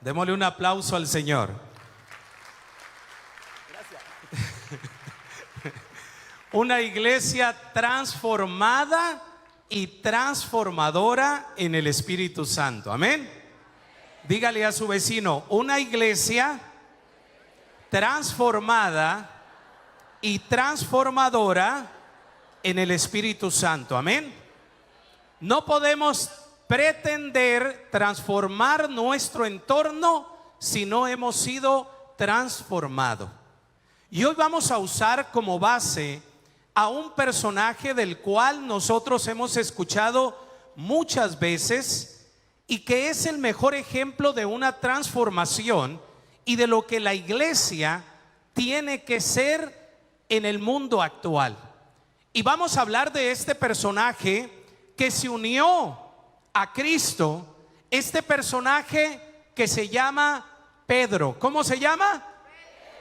Démosle un aplauso al Señor. Gracias. Una iglesia transformada y transformadora en el Espíritu Santo. Amén. Dígale a su vecino: una iglesia transformada y transformadora en el Espíritu Santo. Amén. No podemos pretender transformar nuestro entorno si no hemos sido transformados. Y hoy vamos a usar como base a un personaje del cual nosotros hemos escuchado muchas veces y que es el mejor ejemplo de una transformación y de lo que la iglesia tiene que ser en el mundo actual. Y vamos a hablar de este personaje que se unió a Cristo, este personaje que se llama Pedro. ¿Cómo se llama?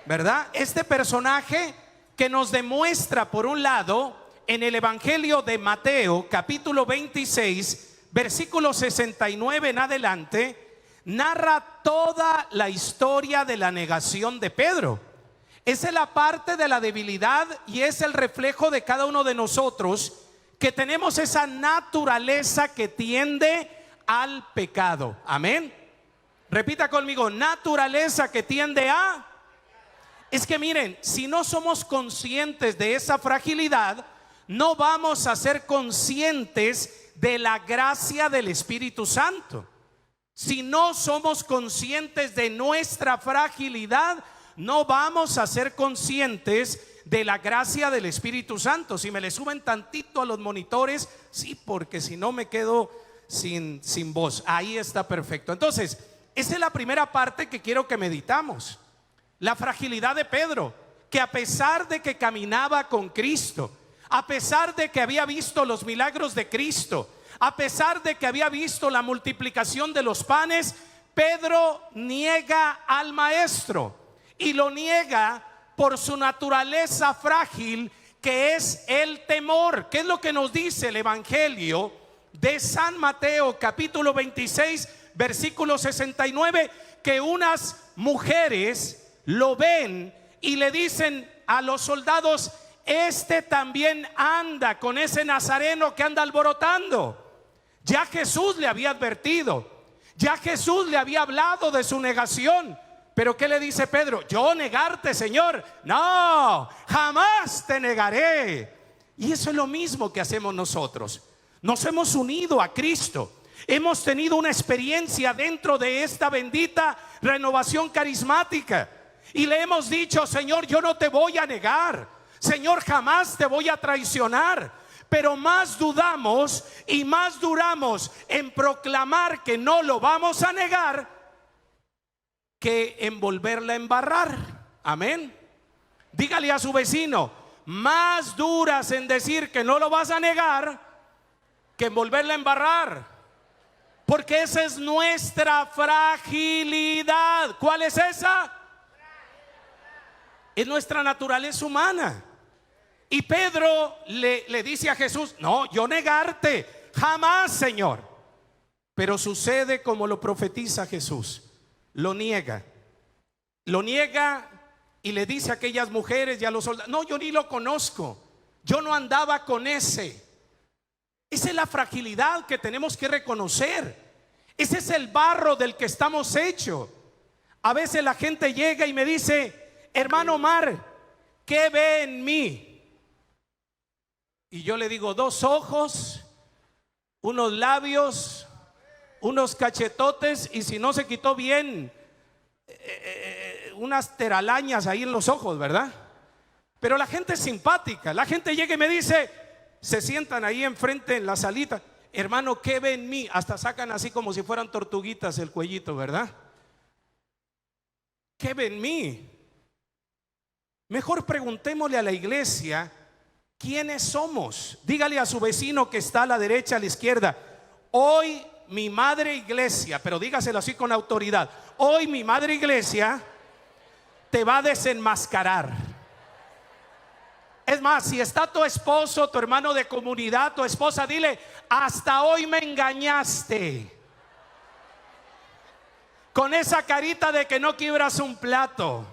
¿Verdad? Este personaje que nos demuestra, por un lado, en el Evangelio de Mateo, capítulo 26, versículo 69 en adelante, narra toda la historia de la negación de Pedro. Esa es la parte de la debilidad y es el reflejo de cada uno de nosotros, que tenemos esa naturaleza que tiende al pecado. Amén. Repita conmigo: naturaleza que tiende a... Es que miren, si no somos conscientes de esa fragilidad, no vamos a ser conscientes de la gracia del Espíritu Santo. Si no somos conscientes de nuestra fragilidad, no vamos a ser conscientes de la gracia del Espíritu Santo. Si me le suben tantito a los monitores, sí, porque si no me quedo sin voz. Ahí está perfecto. Entonces, esa es la primera parte que quiero que meditamos. La fragilidad de Pedro, que a pesar de que caminaba con Cristo, a pesar de que había visto los milagros de Cristo, a pesar de que había visto la multiplicación de los panes, Pedro niega al Maestro, y lo niega por su naturaleza frágil, que es el temor. ¿Qué es lo que nos dice el Evangelio de San Mateo, capítulo 26, versículo 69? Que unas mujeres lo ven y le dicen a los soldados: este también anda con ese nazareno que anda alborotando. Ya Jesús le había advertido, ya Jesús le había hablado de su negación. Pero ¿qué le dice Pedro? ¿Yo negarte, Señor? No, jamás te negaré. Y eso es lo mismo que hacemos nosotros. Nos hemos unido a Cristo. Hemos tenido una experiencia dentro de esta bendita renovación carismática. Y le hemos dicho: Señor, yo no te voy a negar. Señor, jamás te voy a traicionar. Pero más dudamos y más duramos en proclamar que no lo vamos a negar que en volverla a embarrar. Amén. Dígale a su vecino: más duras en decir que no lo vas a negar que en volverla a embarrar. Porque esa es nuestra fragilidad. ¿Cuál es esa? Es nuestra naturaleza humana. Y Pedro le dice a Jesús: no, yo negarte, jamás, Señor. Pero sucede como lo profetiza Jesús. Lo niega y le dice a aquellas mujeres y a los soldados: no, yo ni lo conozco, yo no andaba con ese. Esa es la fragilidad que tenemos que reconocer. Ese es el barro del que estamos hechos. A veces la gente llega y me dice: hermano Omar, ¿qué ve en mí? Y yo le digo: 2 ojos, unos labios, unos cachetotes, y si no se quitó bien, unas telarañas ahí en los ojos, ¿verdad? Pero la gente es simpática. La gente llega y me dice, se sientan ahí enfrente en la salita: hermano, ¿qué ve en mí? Hasta sacan así como si fueran tortuguitas el cuellito, ¿verdad? ¿Qué ve en mí? Mejor preguntémosle a la iglesia quiénes somos. Dígale a su vecino que está a la derecha, a la izquierda: hoy mi madre iglesia, pero dígaselo así con autoridad, hoy mi madre iglesia te va a desenmascarar. Es más, si está tu esposo, tu hermano de comunidad, tu esposa, dile: hasta hoy me engañaste. con esa carita de que no quiebras un plato.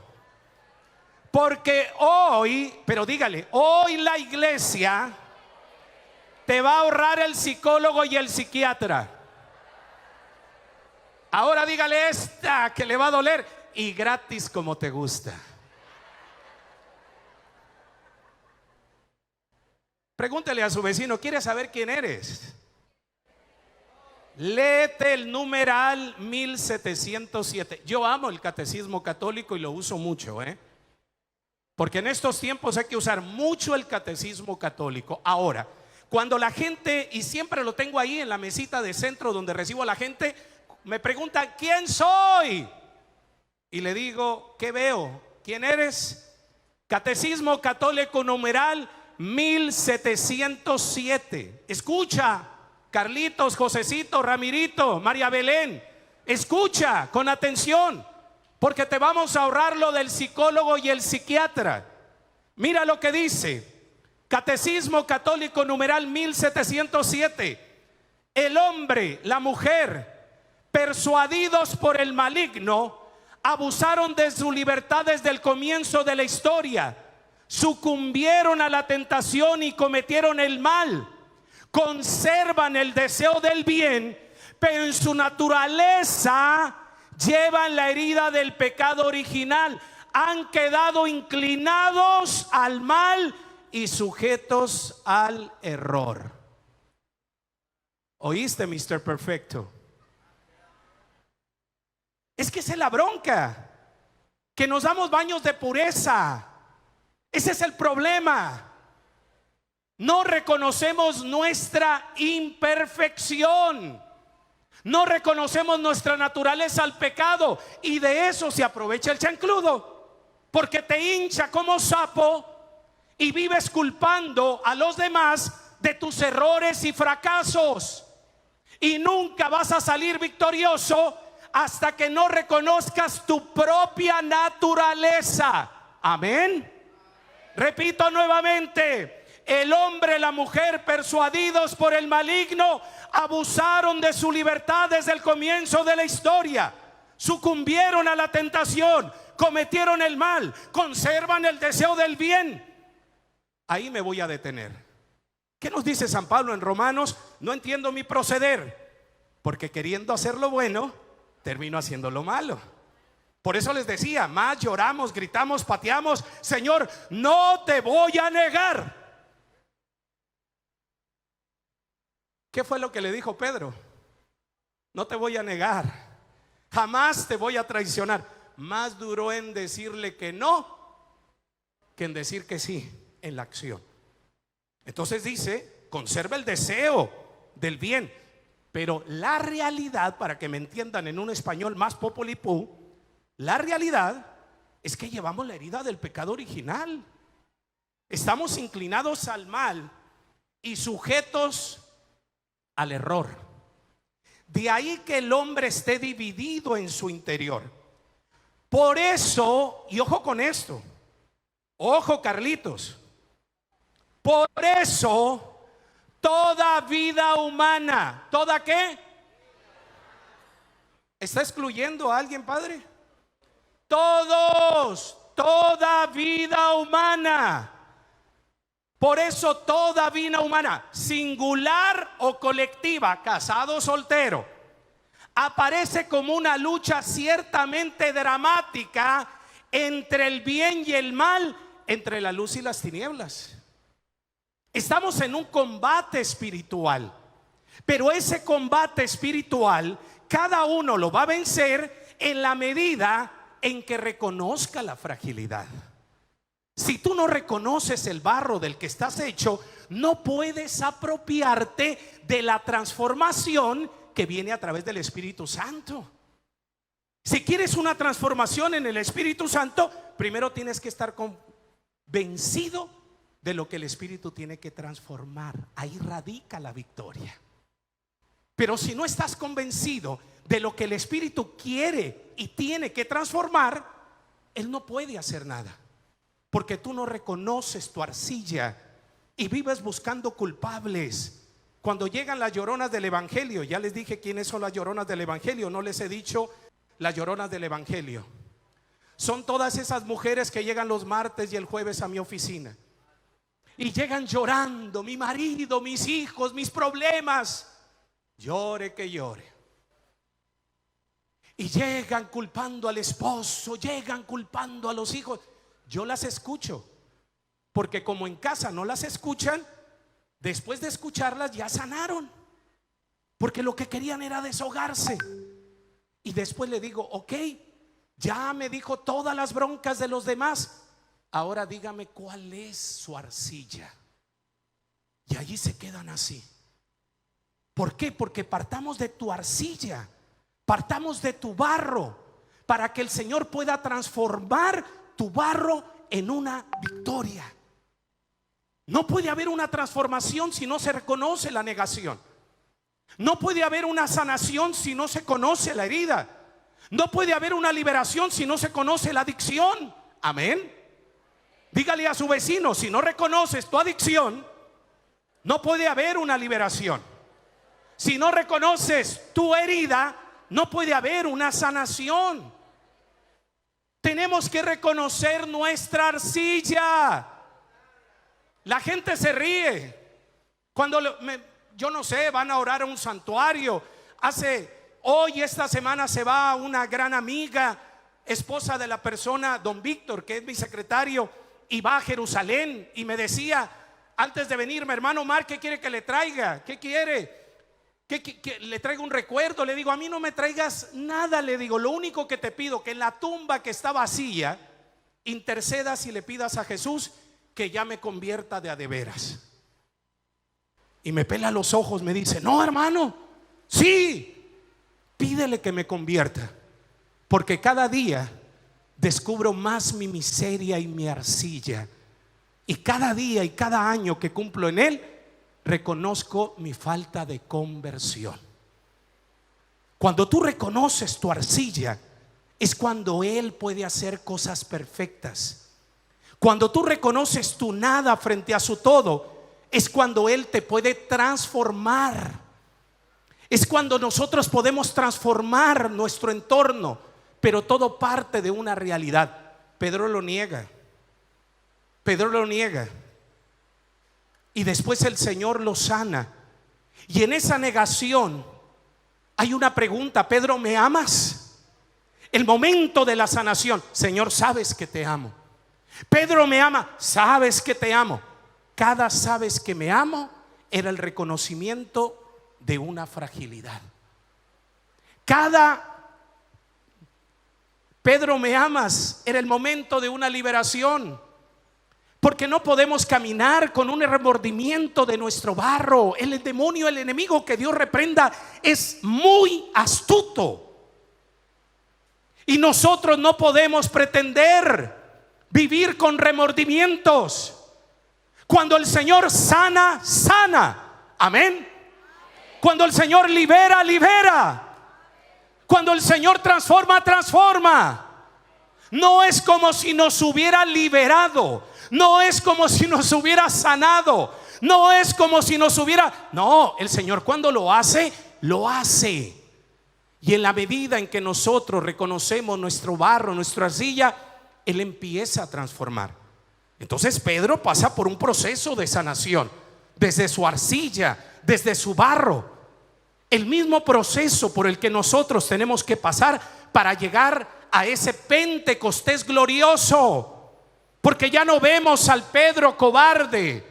Porque hoy, pero dígale, hoy la iglesia te va a ahorrar el psicólogo y el psiquiatra. Ahora dígale esta que le va a doler y gratis como te gusta. Pregúntele a su vecino, ¿quiere saber quién eres? Léete el numeral 1707. Yo amo el catecismo católico y lo uso mucho, porque en estos tiempos hay que usar mucho el catecismo católico. Ahora, cuando la gente, y siempre lo tengo ahí en la mesita de centro donde recibo a la gente, me preguntan, ¿quién soy? Y le digo, ¿qué veo? ¿Quién eres? Catecismo católico numeral 1707. Escucha, Carlitos, Josecito, Ramirito, María Belén, escucha con atención, porque te vamos a ahorrar lo del psicólogo y el psiquiatra. Mira lo que dice Catecismo católico numeral 1707. El hombre, la mujer, persuadidos por el maligno, abusaron de su libertad desde el comienzo de la historia, sucumbieron a la tentación y cometieron el mal. Conservan el deseo del bien, pero en su naturaleza llevan la herida del pecado original. Han quedado inclinados al mal y sujetos al error. ¿Oíste, Mr. Perfecto? Es que esa es la bronca, que nos damos baños de pureza. Ese es el problema. No reconocemos nuestra imperfección, no reconocemos nuestra naturaleza al pecado, y de eso se aprovecha el chancludo, porque te hincha como sapo y vives culpando a los demás de tus errores y fracasos, y nunca vas a salir victorioso hasta que no reconozcas tu propia naturaleza. Amén. Repito nuevamente, el hombre, la mujer, persuadidos por el maligno, abusaron de su libertad desde el comienzo de la historia, sucumbieron a la tentación, cometieron el mal, conservan el deseo del bien. Ahí me voy a detener. ¿Qué nos dice San Pablo en Romanos? No entiendo mi proceder, porque queriendo hacer lo bueno, termino haciendo lo malo. Por eso les decía, más lloramos, gritamos, pateamos, Señor, no te voy a negar. ¿Qué fue lo que le dijo Pedro? No te voy a negar, jamás te voy a traicionar. Más duró en decirle que no que en decir que sí en la acción. Entonces dice, conserva el deseo del bien, pero la realidad, para que me entiendan en un español más populipú, la realidad es que llevamos la herida del pecado original. Estamos inclinados al mal y sujetos al error. De ahí que el hombre esté dividido en su interior. Por eso, y ojo con esto, ojo Carlitos, por eso toda vida humana, ¿toda qué? ¿Está excluyendo a alguien, padre? Todos, toda vida humana. Por eso toda vida humana, singular o colectiva, casado o soltero, aparece como una lucha ciertamente dramática entre el bien y el mal, entre la luz y las tinieblas. Estamos en un combate espiritual, pero ese combate espiritual cada uno lo va a vencer en la medida en que reconozca la fragilidad. Si tú no reconoces el barro del que estás hecho, no puedes apropiarte de la transformación que viene a través del Espíritu Santo. Si quieres una transformación en el Espíritu Santo, primero tienes que estar convencido de lo que el Espíritu tiene que transformar. Ahí radica la victoria. Pero si no estás convencido de lo que el Espíritu quiere y tiene que transformar, Él no puede hacer nada. Porque tú no reconoces tu arcilla y vives buscando culpables. Cuando llegan las lloronas del evangelio, ya les dije quiénes son las lloronas del evangelio, no les he dicho las lloronas del evangelio. Son todas esas mujeres que llegan los martes y el jueves a mi oficina y llegan llorando: mi marido, mis hijos, mis problemas. Llore que llore. Y llegan culpando al esposo, llegan culpando a los hijos. Yo las escucho, porque como en casa no las escuchan, después de escucharlas ya sanaron, porque lo que querían era deshogarse. Y después le digo: ok, ya me dijo todas las broncas de los demás, ahora dígame cuál es su arcilla. Y allí se quedan así. ¿Por qué? Porque partamos de tu arcilla, partamos de tu barro, para que el Señor pueda transformar tu barro en una victoria. No puede haber una transformación si no se reconoce la negación. No puede haber una sanación si no se conoce la herida. No puede haber una liberación si no se conoce la adicción. Amén. Dígale a su vecino: si no reconoces tu adicción, no puede haber una liberación. Si no reconoces tu herida, no puede haber una sanación. Tenemos que reconocer nuestra arcilla. La gente se ríe cuando yo no sé, van a orar a un santuario. Hoy, esta semana, se va una gran amiga, esposa de la persona, don Víctor, que es mi secretario, y va a Jerusalén. Y me decía antes de venirme: hermano Mar, ¿qué quiere que le traiga? ¿Qué quiere? Que le traiga un recuerdo. Le digo: a mí no me traigas nada. Le digo: lo único que te pido, que en la tumba que está vacía intercedas y le pidas a Jesús que ya me convierta de a de veras. Y me pela los ojos, me dice: no, hermano, sí, pídele que me convierta, porque cada día descubro más mi miseria y mi arcilla, y cada día y cada año que cumplo en él, reconozco mi falta de conversión. Cuando tú reconoces tu arcilla, es cuando él puede hacer cosas perfectas. Cuando tú reconoces tu nada frente a su todo, es cuando él te puede transformar. Es cuando nosotros podemos transformar nuestro entorno, pero todo parte de una realidad. Pedro lo niega. Pedro lo niega. Y después el Señor lo sana. Y en esa negación hay una pregunta: Pedro, ¿me amas? El momento de la sanación: Señor, sabes que te amo. Pedro, ¿me ama? Sabes que te amo. Cada sabes que me amo era el reconocimiento de una fragilidad. Cada Pedro, ¿me amas? Era el momento de una liberación. Porque no podemos caminar con un remordimiento de nuestro barro. El demonio, el enemigo, que Dios reprenda, es muy astuto. Y nosotros no podemos pretender vivir con remordimientos. Cuando el Señor sana, sana. Amén. Cuando el Señor libera, libera. Cuando el Señor transforma, transforma. No es como si nos hubiera liberado. No es como si nos hubiera sanado. No es como si nos hubiera... No, el Señor cuando lo hace, lo hace. Y en la medida en que nosotros reconocemos nuestro barro, nuestra arcilla, Él empieza a transformar. Entonces Pedro pasa por un proceso de sanación, desde su arcilla, desde su barro. El mismo proceso por el que nosotros tenemos que pasar para llegar a ese Pentecostés glorioso. Porque ya no vemos al Pedro cobarde,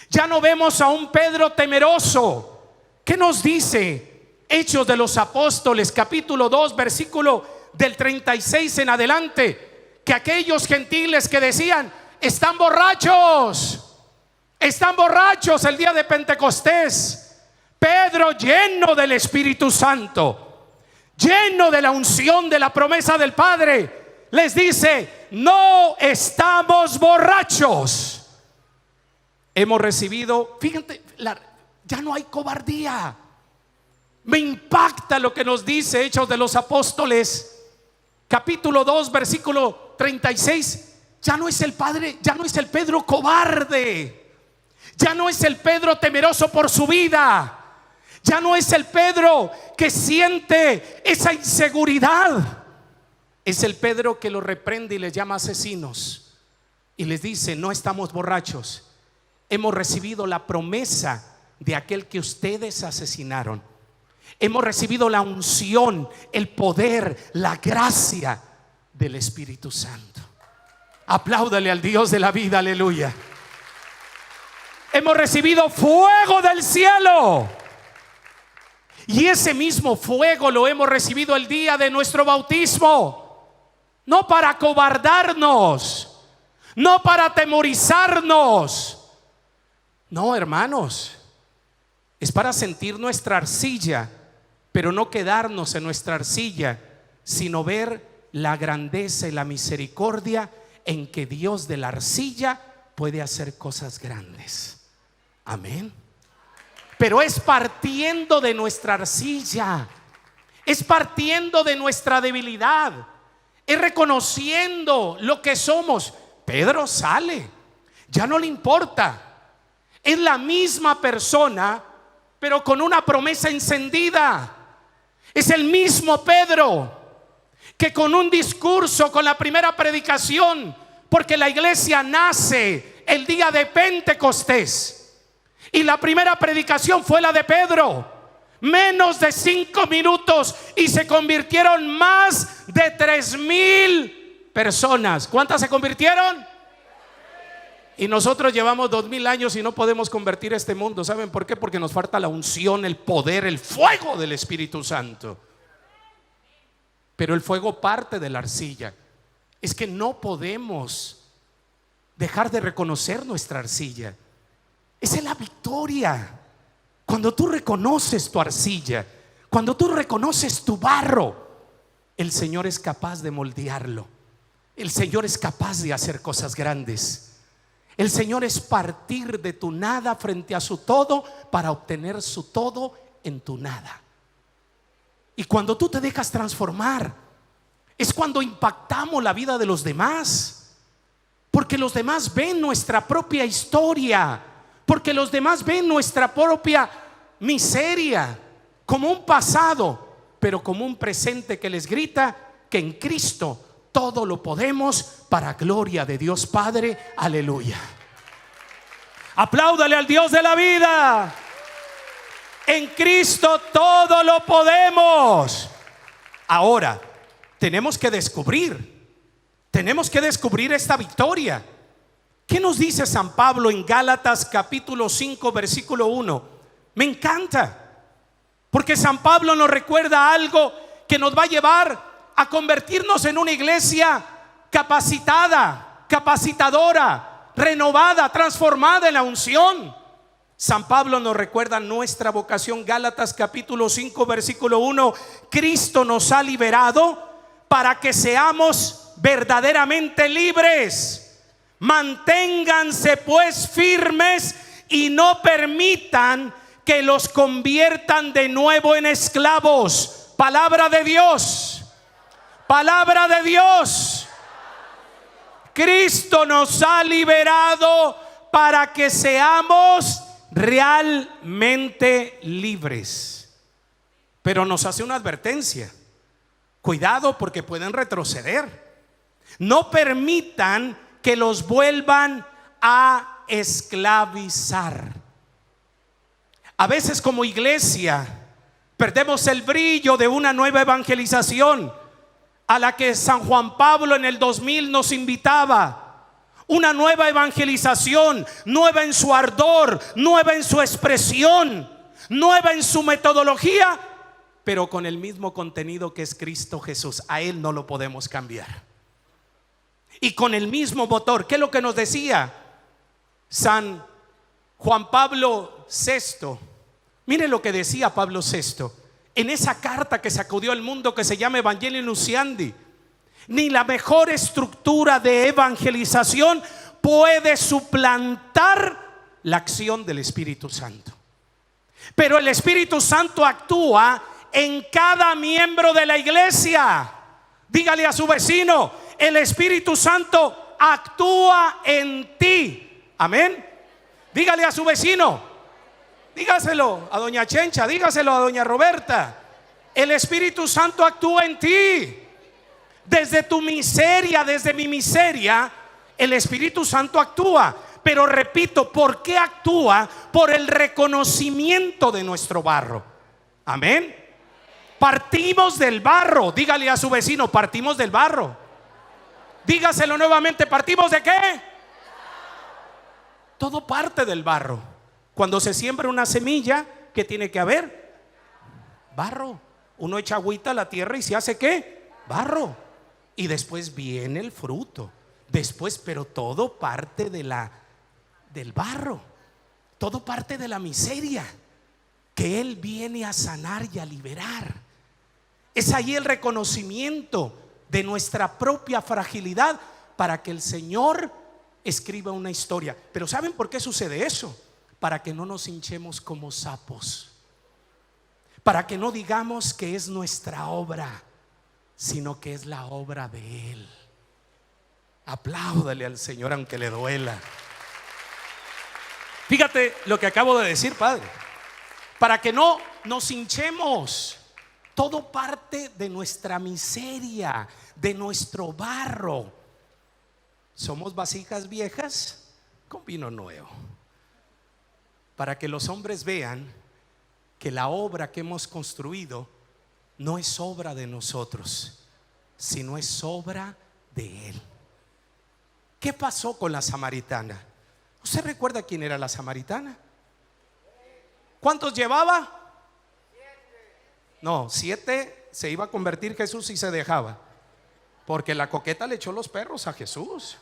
ya no vemos a un Pedro temeroso. ¿Qué nos dice Hechos de los Apóstoles, capítulo 2, versículo del 36 en adelante? Que aquellos gentiles que decían: están borrachos el día de Pentecostés. Pedro, lleno del Espíritu Santo, lleno de la unción de la promesa del Padre, les dice: no estamos borrachos. Hemos recibido, fíjate, ya no hay cobardía. Me impacta lo que nos dice Hechos de los Apóstoles, capítulo 2, versículo 36. Ya no es el Padre, ya no es el Pedro cobarde, ya no es el Pedro temeroso por su vida, ya no es el Pedro que siente esa inseguridad. Es el Pedro que los reprende y les llama asesinos y les dice: no estamos borrachos, hemos recibido la promesa de aquel que ustedes asesinaron. Hemos recibido la unción, el poder, la gracia del Espíritu Santo. Apláudale al Dios de la vida, aleluya. Hemos recibido fuego del cielo. Y ese mismo fuego lo hemos recibido el día de nuestro bautismo. No para acobardarnos, no para atemorizarnos. No, hermanos, es para sentir nuestra arcilla, pero no quedarnos en nuestra arcilla, sino ver la grandeza y la misericordia en que Dios de la arcilla puede hacer cosas grandes. Amén. Pero es partiendo de nuestra arcilla, es partiendo de nuestra debilidad, es reconociendo lo que somos. Pedro sale, ya no le importa. Es la misma persona, pero con una promesa encendida. Es el mismo Pedro que con un discurso, con la primera predicación, porque la iglesia nace el día de Pentecostés, y la primera predicación fue la de Pedro. Menos de 5 minutos y se convirtieron más de 3,000 personas. ¿Cuántas se convirtieron? Y nosotros llevamos 2,000 años y no podemos convertir este mundo. ¿Saben por qué? Porque nos falta la unción, el poder, el fuego del Espíritu Santo. Pero el fuego parte de la arcilla. Es que no podemos dejar de reconocer nuestra arcilla. Esa es la victoria. Cuando tú reconoces tu arcilla, cuando tú reconoces tu barro, el Señor es capaz de moldearlo. El Señor es capaz de hacer cosas grandes. El Señor es partir de tu nada frente a su todo para obtener su todo en tu nada. Y cuando tú te dejas transformar, es cuando impactamos la vida de los demás. Porque los demás ven nuestra propia historia, porque los demás ven nuestra propia miseria como un pasado, pero como un presente que les grita que en Cristo todo lo podemos para gloria de Dios Padre. Aleluya. Apláudale al Dios de la vida. En Cristo todo lo podemos. Ahora tenemos que descubrir esta victoria. ¿Qué nos dice San Pablo en Gálatas capítulo 5 versículo 1? Me encanta, porque San Pablo nos recuerda algo que nos va a llevar a convertirnos en una iglesia capacitada, capacitadora, renovada, transformada en la unción. San Pablo nos recuerda nuestra vocación. Gálatas capítulo 5 versículo 1: Cristo nos ha liberado para que seamos verdaderamente libres. Manténganse pues firmes y no permitan que los conviertan de nuevo en esclavos. Palabra de Dios. Palabra de Dios. Cristo nos ha liberado para que seamos realmente libres. Pero nos hace una advertencia: cuidado, porque pueden retroceder. No permitan que los vuelvan a esclavizar. A veces como iglesia perdemos el brillo de una nueva evangelización a la que San Juan Pablo en el 2000 nos invitaba. Una nueva evangelización, nueva en su ardor, nueva en su expresión, nueva en su metodología, pero con el mismo contenido que es Cristo Jesús. A Él no lo podemos cambiar. Y con el mismo motor. ¿Qué es lo que nos decía San Juan Pablo VI? Miren lo que decía Pablo VI en esa carta que sacudió el mundo, que se llama Evangelii Nunciandi. Ni la mejor estructura de evangelización puede suplantar la acción del Espíritu Santo. Pero el Espíritu Santo actúa en cada miembro de la iglesia. Dígale a su vecino: el Espíritu Santo actúa en ti. Amén. Dígale a su vecino, dígaselo a doña Chencha, dígaselo a doña Roberta: el Espíritu Santo actúa en ti. Desde tu miseria, desde mi miseria, el Espíritu Santo actúa. Pero repito, ¿por qué actúa? Por el reconocimiento de nuestro barro. Amén. Partimos del barro. Dígale a su vecino, partimos del barro. Dígaselo nuevamente, ¿partimos de qué? Todo parte del barro. Cuando se siembra una semilla, ¿qué tiene que haber? Barro. Uno echa agüita a la tierra y se hace ¿qué? Barro. Y después viene el fruto. Después, pero todo parte del barro. Todo parte de la miseria que Él viene a sanar y a liberar. Es ahí el reconocimiento de nuestra propia fragilidad para que el Señor escriba una historia. Pero ¿saben por qué sucede eso? Para que no nos hinchemos como sapos, para que no digamos que es nuestra obra, sino que es la obra de Él. Apláudale al Señor aunque le duela. Fíjate lo que acabo de decir, Padre. Para que no nos hinchemos. Todo parte de nuestra miseria, de nuestro barro. Somos vasijas viejas con vino nuevo. Para que los hombres vean que la obra que hemos construido no es obra de nosotros, sino es obra de Él. ¿Qué pasó con la samaritana? ¿Usted recuerda quién era la samaritana? ¿Cuántos llevaba? No, 7 se iba a convertir Jesús y se dejaba. Porque la coqueta le echó los perros a Jesús.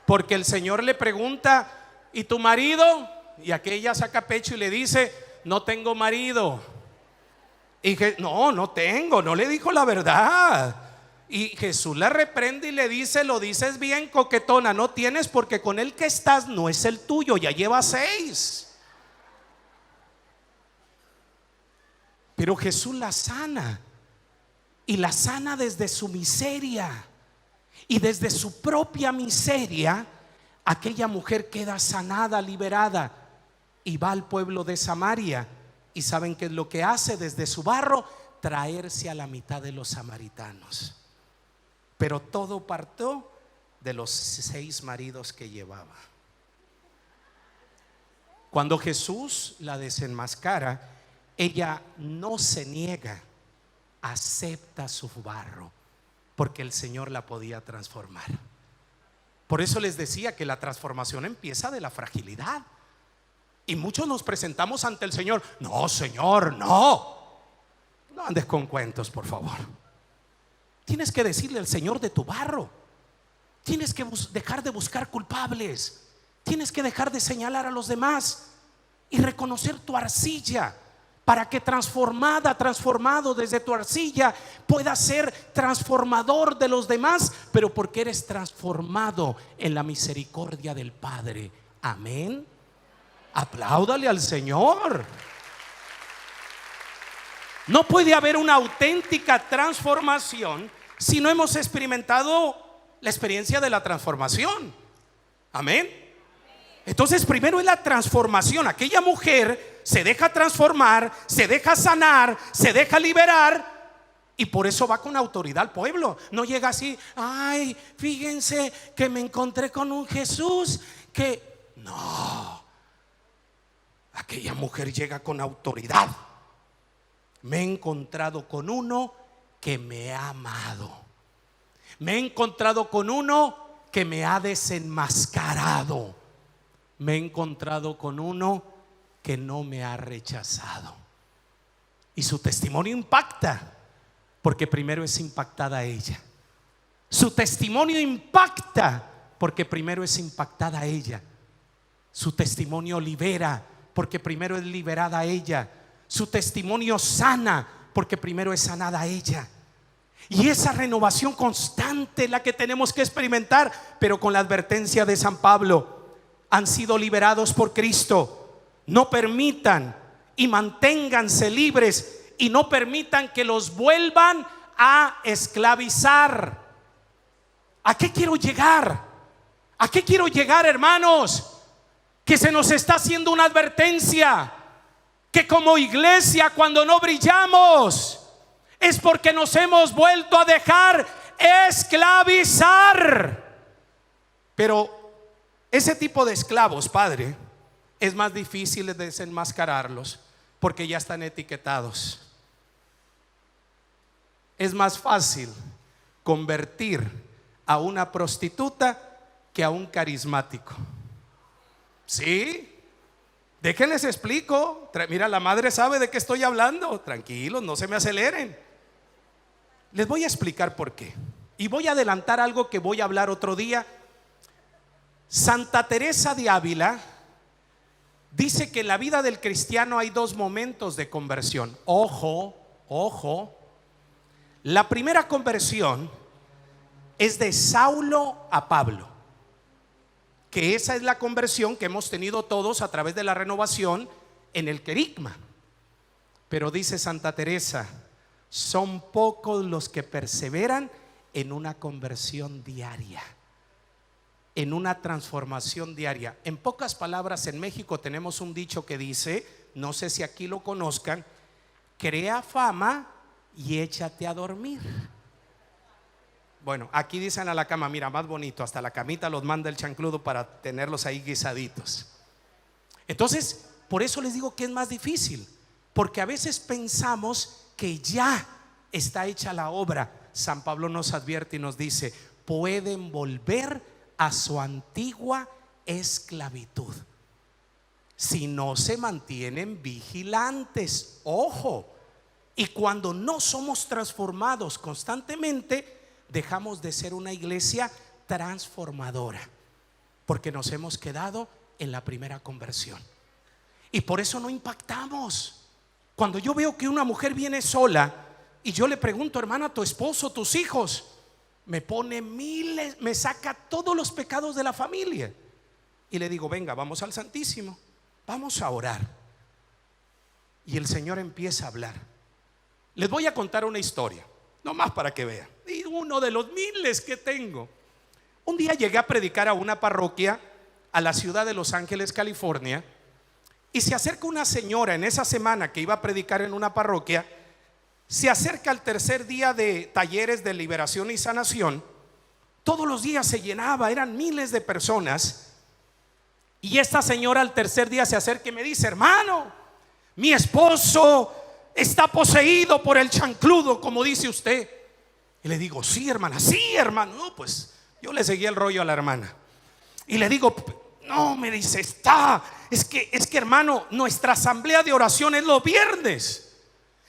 Porque el Señor le pregunta, ¿y tu marido? Y aquella saca pecho y le dice, no tengo marido. Y no tengo, no le dijo la verdad. Y Jesús la reprende y le dice, lo dices bien, coquetona, no tienes, porque con el que estás no es el tuyo, ya lleva 6. Pero Jesús la sana, y la sana desde su miseria. Y desde su propia miseria, aquella mujer queda sanada, liberada, y va al pueblo de Samaria. ¿Y saben qué es lo que hace desde su barro? Traerse a la mitad de los samaritanos. Pero todo partió de los 6 maridos que llevaba. Cuando Jesús la desenmascara, ella no se niega, acepta su barro, porque el Señor la podía transformar. Por eso les decía que la transformación empieza de la fragilidad. Y muchos nos presentamos ante el Señor, no, Señor, no andes con cuentos, por favor. Tienes que decirle al Señor de tu barro. Tienes que dejar de buscar culpables. Tienes que dejar de señalar a los demás y reconocer tu arcilla, para que transformado desde tu arcilla, puedas ser transformador de los demás, pero porque eres transformado en la misericordia del Padre. Amén. Apláudale al Señor. No puede haber una auténtica transformación si no hemos experimentado la experiencia de la transformación. Amén. Entonces primero es la transformación. Aquella mujer se deja transformar, se deja sanar, se deja liberar, y por eso va con autoridad al pueblo. No llega así, ay, fíjense que me encontré con un Jesús que... No, aquella mujer llega con autoridad. Me he encontrado con uno que me ha amado. Me he encontrado con uno que me ha desenmascarado. Me he encontrado con uno que no me ha rechazado. Y su testimonio impacta, porque primero es impactada ella. Su testimonio impacta, porque primero es impactada ella. Su testimonio libera, porque primero es liberada ella. Su testimonio sana, porque primero es sanada ella. Y esa renovación constante es la que tenemos que experimentar, pero con la advertencia de San Pablo: han sido liberados por Cristo, no permitan y manténganse libres, y no permitan que los vuelvan a esclavizar. ¿A qué quiero llegar? ¿A qué quiero llegar, hermanos? Que se nos está haciendo una advertencia, que como iglesia, cuando no brillamos, es porque nos hemos vuelto a dejar esclavizar. Pero ese tipo de esclavos, Padre, es más difícil de desenmascararlos porque ya están etiquetados. Es más fácil convertir a una prostituta que a un carismático. ¿Sí? Déjenles explico. Mira, la madre sabe de qué estoy hablando. Tranquilos, no se me aceleren. Les voy a explicar por qué. Y voy a adelantar algo que voy a hablar otro día. Santa Teresa de Ávila dice que en la vida del cristiano hay dos momentos de conversión. Ojo, ojo. La primera conversión es de Saulo a Pablo, que esa es la conversión que hemos tenido todos a través de la renovación en el querigma. Pero dice Santa Teresa, son pocos los que perseveran en una conversión diaria, en una transformación diaria. En pocas palabras, en México tenemos un dicho que dice, no sé si aquí lo conozcan: crea fama y échate a dormir. Bueno, aquí dicen a la cama, mira, más bonito, hasta la camita los manda el chancludo para tenerlos ahí guisaditos. Entonces, por eso les digo que es más difícil, porque a veces pensamos que ya está hecha la obra. San Pablo nos advierte y nos dice, pueden volver a su antigua esclavitud si no se mantienen vigilantes. Ojo. Y cuando no somos transformados constantemente, dejamos de ser una iglesia transformadora, porque nos hemos quedado en la primera conversión. Y por eso no impactamos. Cuando yo veo que una mujer viene sola y yo le pregunto, hermana, tu esposo, tus hijos, me pone miles, me saca todos los pecados de la familia. Y le digo, venga, vamos al Santísimo, vamos a orar. Y el Señor empieza a hablar. Les voy a contar una historia, nomás para que vean. Y uno de los miles que tengo. Un día llegué a predicar a una parroquia a la ciudad de Los Ángeles, California, y se acerca una señora en esa semana que iba a predicar en una parroquia. Se acerca al tercer día de talleres de liberación y sanación. Todos los días se llenaba, eran miles de personas. Y esta señora al tercer día se acerca y me dice, hermano, mi esposo está poseído por el chancludo, como dice usted. Y le digo, sí, hermana, sí, hermano. No, pues yo le seguí el rollo a la hermana. Y le digo, no, me dice, es que hermano, nuestra asamblea de oración es los viernes.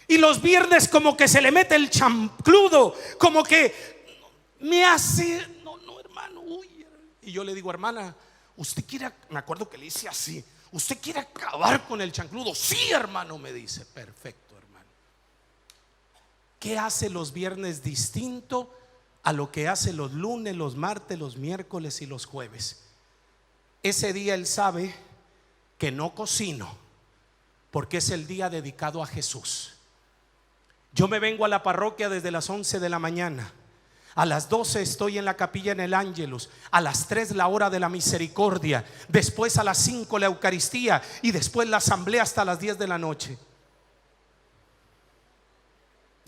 Y los viernes como que se le mete el chancludo, como que me hace, no, hermano, uy. Y yo le digo, hermana, usted quiere, me acuerdo que le hice así, ¿usted quiere acabar con el chancludo? Sí, hermano, me dice. Perfecto. ¿Qué hace los viernes distinto a lo que hace los lunes, los martes, los miércoles y los jueves? Ese día él sabe que no cocino porque es el día dedicado a Jesús. Yo me vengo a la parroquia desde las 11 de la mañana. A las 12 estoy en la capilla en el Ángelus. A las 3 la hora de la misericordia. Después a las 5 la Eucaristía. Y después la asamblea hasta las 10 de la noche.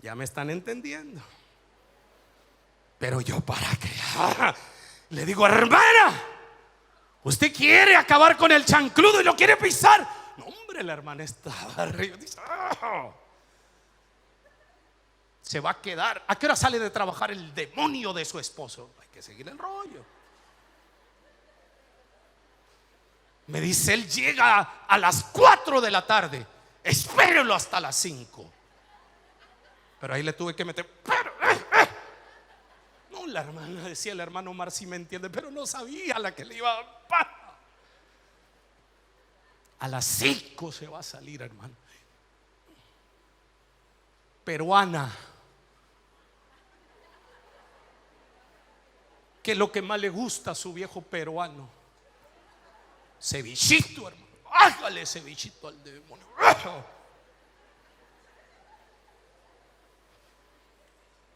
Ya me están entendiendo. Pero yo para qué le digo, hermana, usted quiere acabar con el chancludo y lo quiere pisar. No, hombre, la hermana estaba arriba. Dice, se va a quedar. ¿A qué hora sale de trabajar el demonio de su esposo? Hay que seguir el rollo. Me dice, él llega a las 4 de la tarde. Espérelo hasta las 5. Pero ahí le tuve que meter. No, la hermana decía, el hermano Omar sí me entiende, pero no sabía la que le iba a dar. A las 5 se va a salir, hermano. Peruana. Que es lo que más le gusta a su viejo peruano. Cevichito, hermano. Hágale cevichito al demonio.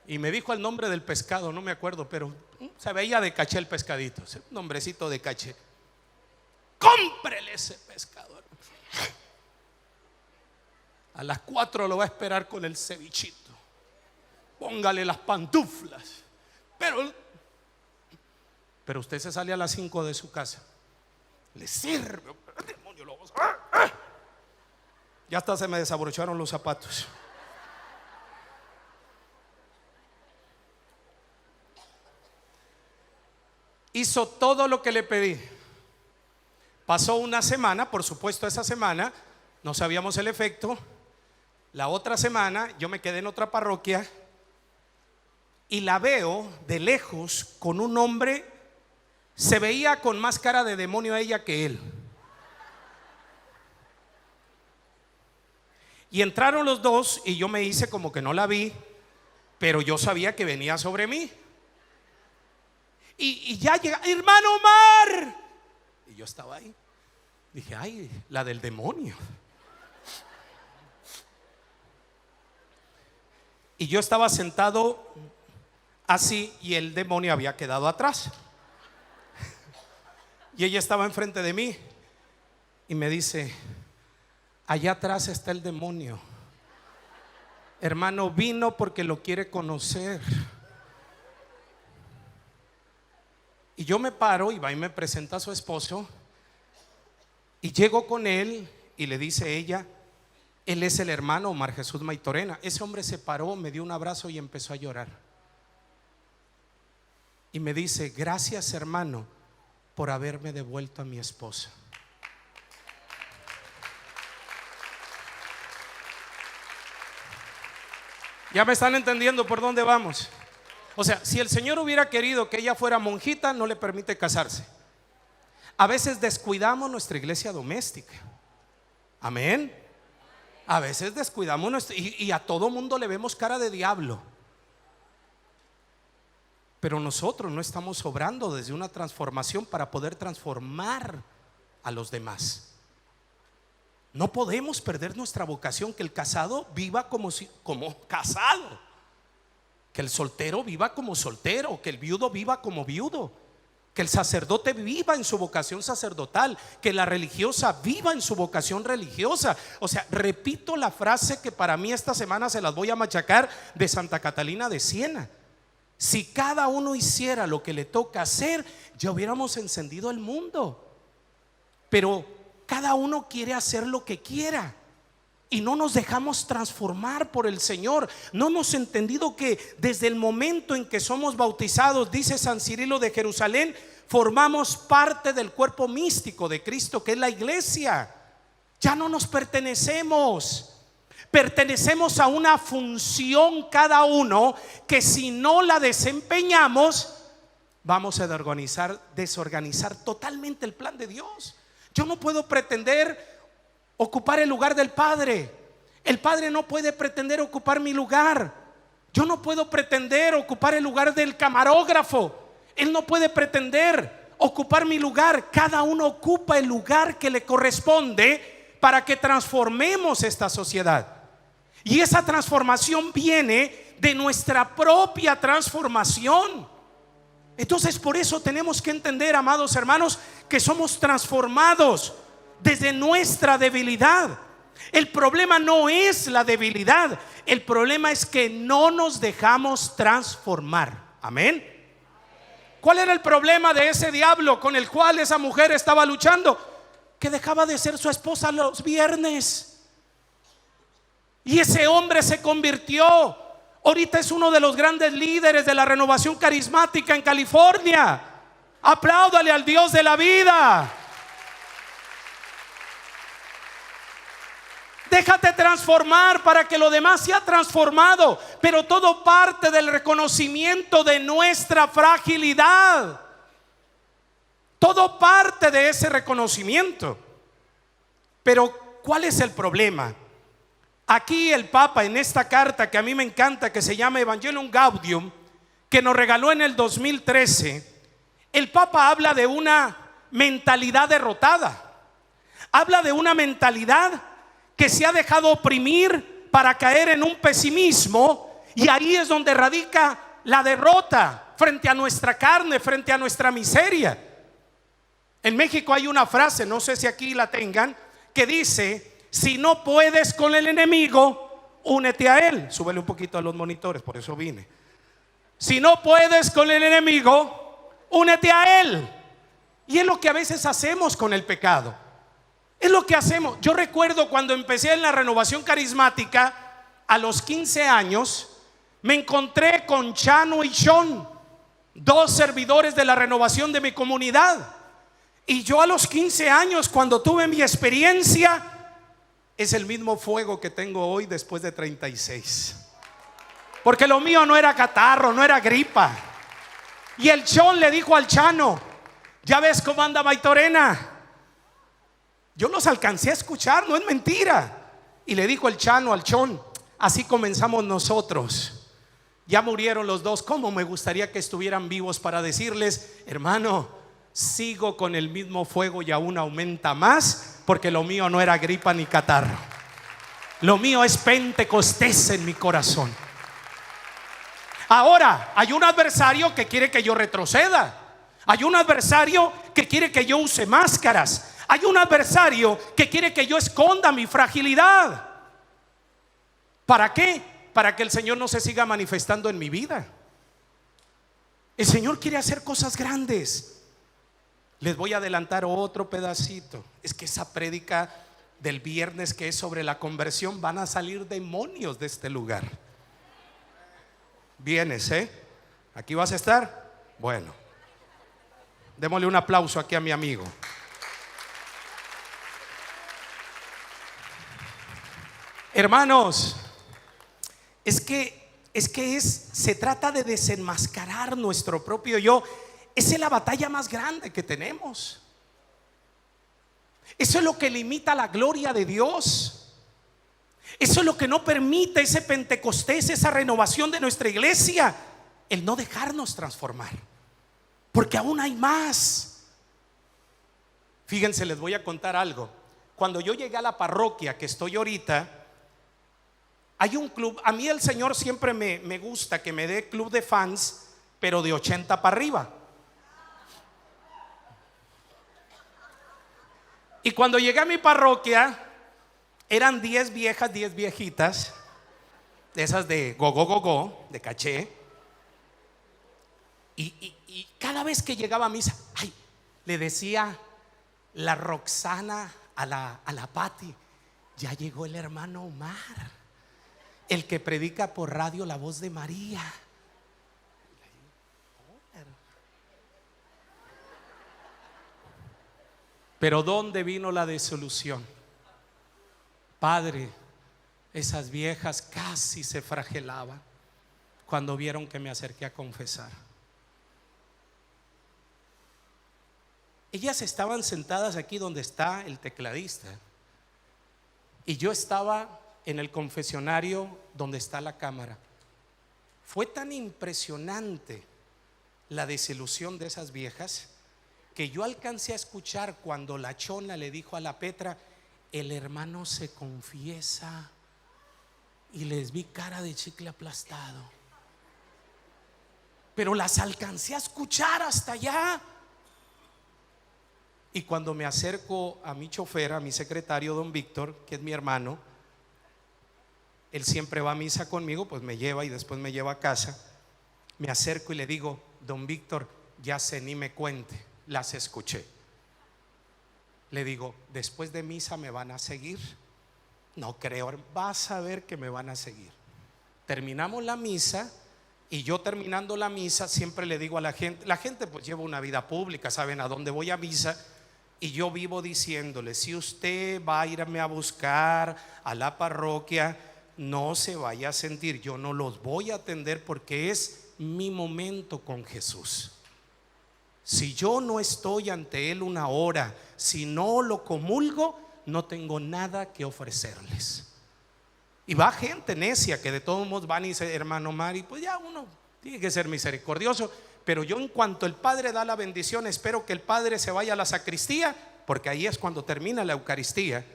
Y me dijo el nombre del pescado, no me acuerdo, pero se veía de caché el pescadito, un nombrecito de caché. Cómprele ese pescado. A las 4 lo va a esperar con el cevichito. Póngale las pantuflas. pero usted se sale a las 5 de su casa, le sirve, demonio, ya hasta se me desabrocharon los zapatos. Hizo todo lo que le pedí. Pasó una semana, por supuesto esa semana no sabíamos el efecto. La otra semana yo me quedé en otra parroquia y la veo de lejos con un hombre. Se veía con más cara de demonio a ella que él. Y entraron los dos y yo me hice como que no la vi, pero yo sabía que venía sobre mí. Y ya llega, hermano Omar. Y yo estaba ahí. Dije, ay, la del demonio. Y yo estaba sentado así y el demonio había quedado atrás. Y ella estaba enfrente de mí y me dice, allá atrás está el demonio. Hermano, vino porque lo quiere conocer. Y yo me paro y va y me presenta a su esposo. Y llego con él y le dice ella, él es el hermano Omar Jesús Maitorena. Ese hombre se paró, me dio un abrazo y empezó a llorar. Y me dice, gracias hermano por haberme devuelto a mi esposa. ¿Ya me están entendiendo por dónde vamos? O sea, si el Señor hubiera querido que ella fuera monjita, no le permite casarse. A veces descuidamos nuestra iglesia doméstica. Amén. A veces descuidamos y a todo mundo le vemos cara de diablo. Pero nosotros no estamos obrando desde una transformación para poder transformar a los demás. No podemos perder nuestra vocación. Que el casado viva como casado, que el soltero viva como soltero, que el viudo viva como viudo, que el sacerdote viva en su vocación sacerdotal, que la religiosa viva en su vocación religiosa. O sea, repito la frase que para mí esta semana se las voy a machacar, de Santa Catalina de Siena. Si cada uno hiciera lo que le toca hacer, ya hubiéramos encendido el mundo. Pero cada uno quiere hacer lo que quiera y no nos dejamos transformar por el Señor. No hemos entendido que desde el momento en que somos bautizados, dice San Cirilo de Jerusalén, formamos parte del cuerpo místico de Cristo, que es la iglesia. Ya no nos pertenecemos. Pertenecemos a una función cada uno, que si no la desempeñamos vamos a desorganizar totalmente el plan de Dios. Yo no puedo pretender ocupar el lugar del Padre. El Padre no puede pretender ocupar mi lugar. Yo no puedo pretender ocupar el lugar del camarógrafo. Él no puede pretender ocupar mi lugar. Cada uno ocupa el lugar que le corresponde para que transformemos esta sociedad. Y esa transformación viene de nuestra propia transformación. Entonces por eso tenemos que entender, amados hermanos, que somos transformados desde nuestra debilidad. El problema no es la debilidad, el problema es que no nos dejamos transformar. Amén. ¿Cuál era el problema de ese diablo con el cual esa mujer estaba luchando? Que dejaba de ser su esposa los viernes. Y ese hombre se convirtió. Ahorita es uno de los grandes líderes de la renovación carismática en California. Apláudale al Dios de la vida. Déjate transformar para que lo demás sea transformado. Pero todo parte del reconocimiento de nuestra fragilidad. Todo parte de ese reconocimiento. Pero ¿cuál es el problema? Aquí el Papa, en esta carta que a mí me encanta, que se llama Evangelium Gaudium, que nos regaló en el 2013, el Papa habla de una mentalidad derrotada. Habla de una mentalidad que se ha dejado oprimir para caer en un pesimismo, y ahí es donde radica la derrota frente a nuestra carne, frente a nuestra miseria. En México hay una frase, no sé si aquí la tengan, que dice: si no puedes con el enemigo, únete a él. Súbele un poquito a los monitores, por eso vine. Si no puedes con el enemigo, únete a él. Y es lo que a veces hacemos con el pecado. Es lo que hacemos. Yo recuerdo cuando empecé en la renovación carismática, a los 15 años, me encontré con Chano y Sean, dos servidores de la renovación de mi comunidad. Y yo a los 15 años, cuando tuve mi experiencia, es el mismo fuego que tengo hoy después de 36. Porque lo mío no era catarro, no era gripa. Y el Sean le dijo al Chano: ya ves cómo anda Maitorena. Yo los alcancé a escuchar, no es mentira. Y le dijo el Chano al Sean: así comenzamos nosotros. Ya murieron los dos. ¿Cómo me gustaría que estuvieran vivos para decirles: hermano, sigo con el mismo fuego y aún aumenta más, porque lo mío no era gripa ni catarro. Lo mío es Pentecostés en mi corazón. Ahora, hay un adversario que quiere que yo retroceda. Hay un adversario que quiere que yo use máscaras. Hay un adversario que quiere que yo esconda mi fragilidad. ¿Para qué? Para que el Señor no se siga manifestando en mi vida. El Señor quiere hacer cosas grandes. Les voy a adelantar otro pedacito. Es que esa prédica del viernes, que es sobre la conversión, van a salir demonios de este lugar. ¿Vienes, aquí vas a estar? Bueno, démosle un aplauso aquí a mi amigo. Hermanos, se trata de desenmascarar nuestro propio yo. Esa es la batalla más grande que tenemos. Eso es lo que limita la gloria de Dios. Eso es lo que no permite ese Pentecostés, esa renovación de nuestra iglesia, el no dejarnos transformar, porque aún hay más. Fíjense, les voy a contar algo. Cuando yo llegué a la parroquia que estoy ahorita, hay un club. A mí el Señor siempre me gusta que me dé club de fans, pero de 80 para arriba. Y cuando llegué a mi parroquia, eran 10 viejas, 10 viejitas, de esas de go, de caché. Y cada vez que llegaba a misa, le decía la Roxana a la Pati: ya llegó el hermano Omar, el que predica por radio la voz de María. Pero ¿dónde vino la desilusión? Padre, esas viejas casi se flagelaban cuando vieron que me acerqué a confesar. Ellas estaban sentadas aquí donde está el tecladista, y yo estaba en el confesionario donde está la cámara. Fue tan impresionante la desilusión de esas viejas que yo alcancé a escuchar cuando la Chona le dijo a la Petra: el hermano se confiesa, y les vi cara de chicle aplastado. Pero las alcancé a escuchar hasta allá. Y cuando me acerco a mi chofer, a mi secretario, don Víctor, que es mi hermano, él siempre va a misa conmigo, pues me lleva y después me lleva a casa. Me acerco y le digo: don Víctor, ya sé, ni me cuente, las escuché. Le digo: después de misa me van a seguir. No creo, vas a ver que me van a seguir. Terminamos la misa, y yo terminando la misa siempre le digo a la gente pues lleva una vida pública, saben a dónde voy a misa, y yo vivo diciéndole: si usted va a irme a buscar a la parroquia, no se vaya a sentir, yo no los voy a atender porque es mi momento con Jesús. Si yo no estoy ante Él una hora, si no lo comulgo, no tengo nada que ofrecerles. Y va gente necia que de todos modos van y dice: hermano Mari, pues ya uno tiene que ser misericordioso. Pero yo, en cuanto el Padre da la bendición, espero que el Padre se vaya a la sacristía, porque ahí es cuando termina la Eucaristía,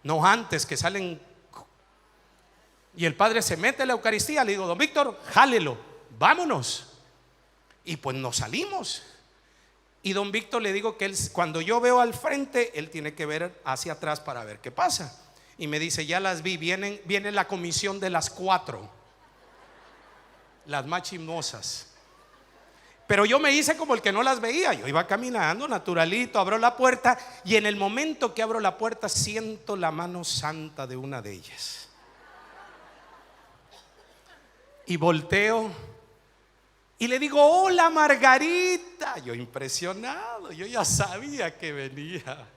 no antes, que salen. Y el Padre se mete en la Eucaristía. Le digo: don Víctor, jálelo, vámonos. Y pues nos salimos. Y don Víctor, le digo que él, cuando yo veo al frente, él tiene que ver hacia atrás para ver qué pasa. Y me dice: ya las vi, viene la comisión de las 4, las más chismosas. Pero yo me hice como el que no las veía. Yo iba caminando naturalito, abro la puerta y en el momento que abro la puerta siento la mano santa de una de ellas. Y volteo y le digo: hola, Margarita. Yo impresionado, yo ya sabía que venía.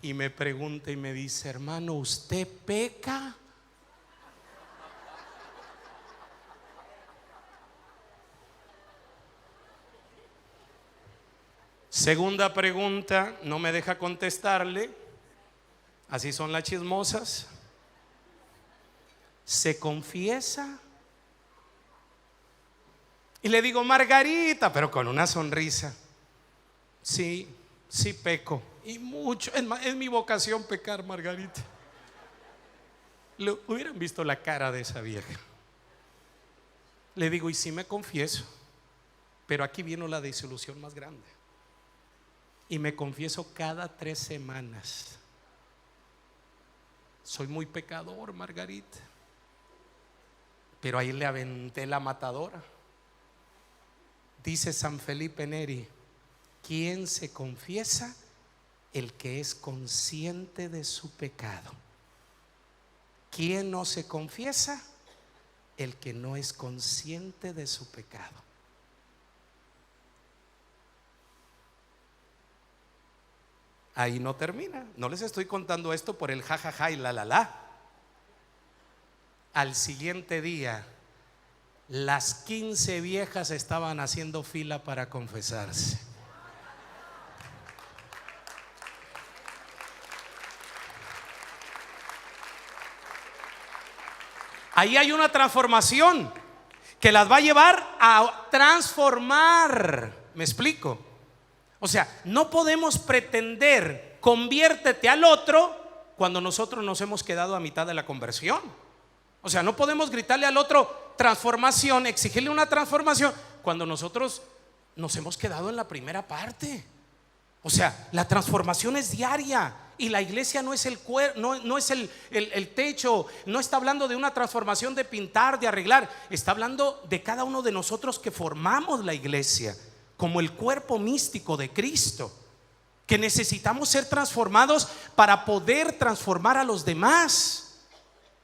Y me pregunta y me dice: hermano, ¿usted peca? Segunda pregunta, no me deja contestarle. Así son las chismosas. ¿Se confiesa? Y le digo: Margarita, pero con una sonrisa: sí, sí peco, y mucho. Es mi vocación pecar, Margarita. Hubieran visto la cara de esa vieja. Le digo: y sí me confieso, pero aquí vino la desilusión más grande. Y me confieso cada 3 semanas. Soy muy pecador, Margarita. Pero ahí le aventé la matadora. Dice San Felipe Neri: ¿quién se confiesa? El que es consciente de su pecado. ¿Quién no se confiesa? El que no es consciente de su pecado. Ahí no termina. No les estoy contando esto por el jajaja y la. Al siguiente día, las 15 viejas estaban haciendo fila para confesarse. Ahí hay una transformación que las va a llevar a transformar. ¿Me explico? O sea, no podemos pretender conviértete al otro cuando nosotros nos hemos quedado a mitad de la conversión. O sea, no podemos gritarle al otro transformación, exigirle una transformación cuando nosotros nos hemos quedado en la primera parte. O sea, la transformación es diaria. Y la iglesia no es no es el techo. No está hablando de una transformación de pintar, de arreglar. Está hablando de cada uno de nosotros que formamos la iglesia como el cuerpo místico de Cristo, que necesitamos ser transformados para poder transformar a los demás.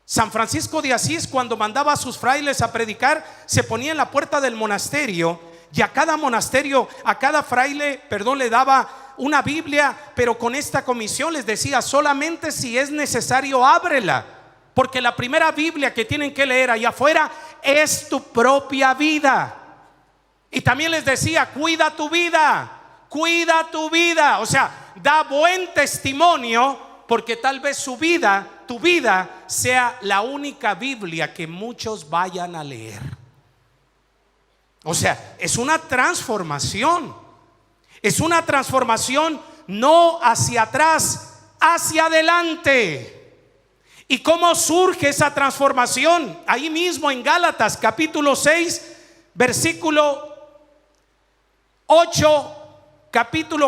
San Francisco de Asís, cuando mandaba a sus frailes a predicar, se ponía en la puerta del monasterio y a cada monasterio, a cada fraile, le daba una Biblia, pero con esta comisión les decía: solamente si es necesario ábrela, porque la primera Biblia que tienen que leer allá afuera es tu propia vida. Y también les decía: cuida tu vida, cuida tu vida. O sea, da buen testimonio, porque tal vez tu vida sea la única Biblia que muchos vayan a leer. O sea, es una transformación. Es una transformación no hacia atrás, hacia adelante. ¿Y cómo surge esa transformación? Ahí mismo en Gálatas capítulo 6 versículo 8,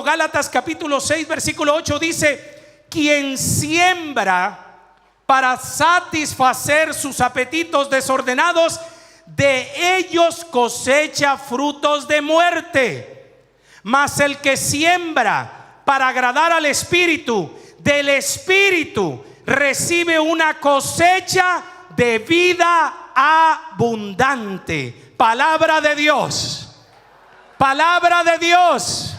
Gálatas capítulo 6 versículo 8 dice: quien siembra para satisfacer sus apetitos desordenados, de ellos cosecha frutos de muerte. Mas el que siembra para agradar al Espíritu, del Espíritu recibe una cosecha de vida abundante. Palabra de Dios. Palabra de Dios.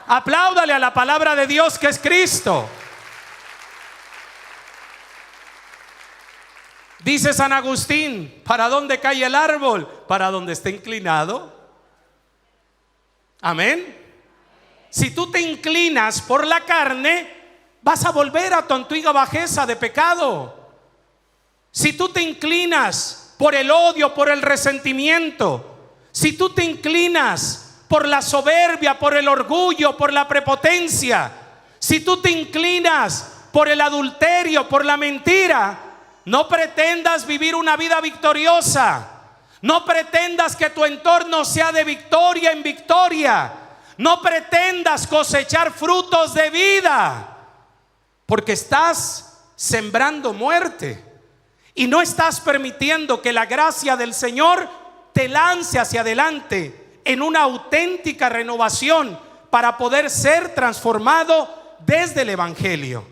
Apláudale a la palabra de Dios, que es Cristo. Dice San Agustín: ¿para dónde cae el árbol? Para donde esté inclinado. Amén. Si tú te inclinas por la carne, vas a volver a tu antigua bajeza de pecado. Si tú te inclinas por el odio, por el resentimiento, si tú te inclinas por la soberbia, por el orgullo, por la prepotencia, si tú te inclinas por el adulterio, por la mentira, no pretendas vivir una vida victoriosa. No pretendas que tu entorno sea de victoria en victoria. No pretendas cosechar frutos de vida, porque estás sembrando muerte y no estás permitiendo que la gracia del Señor te lance hacia adelante en una auténtica renovación para poder ser transformado desde el Evangelio.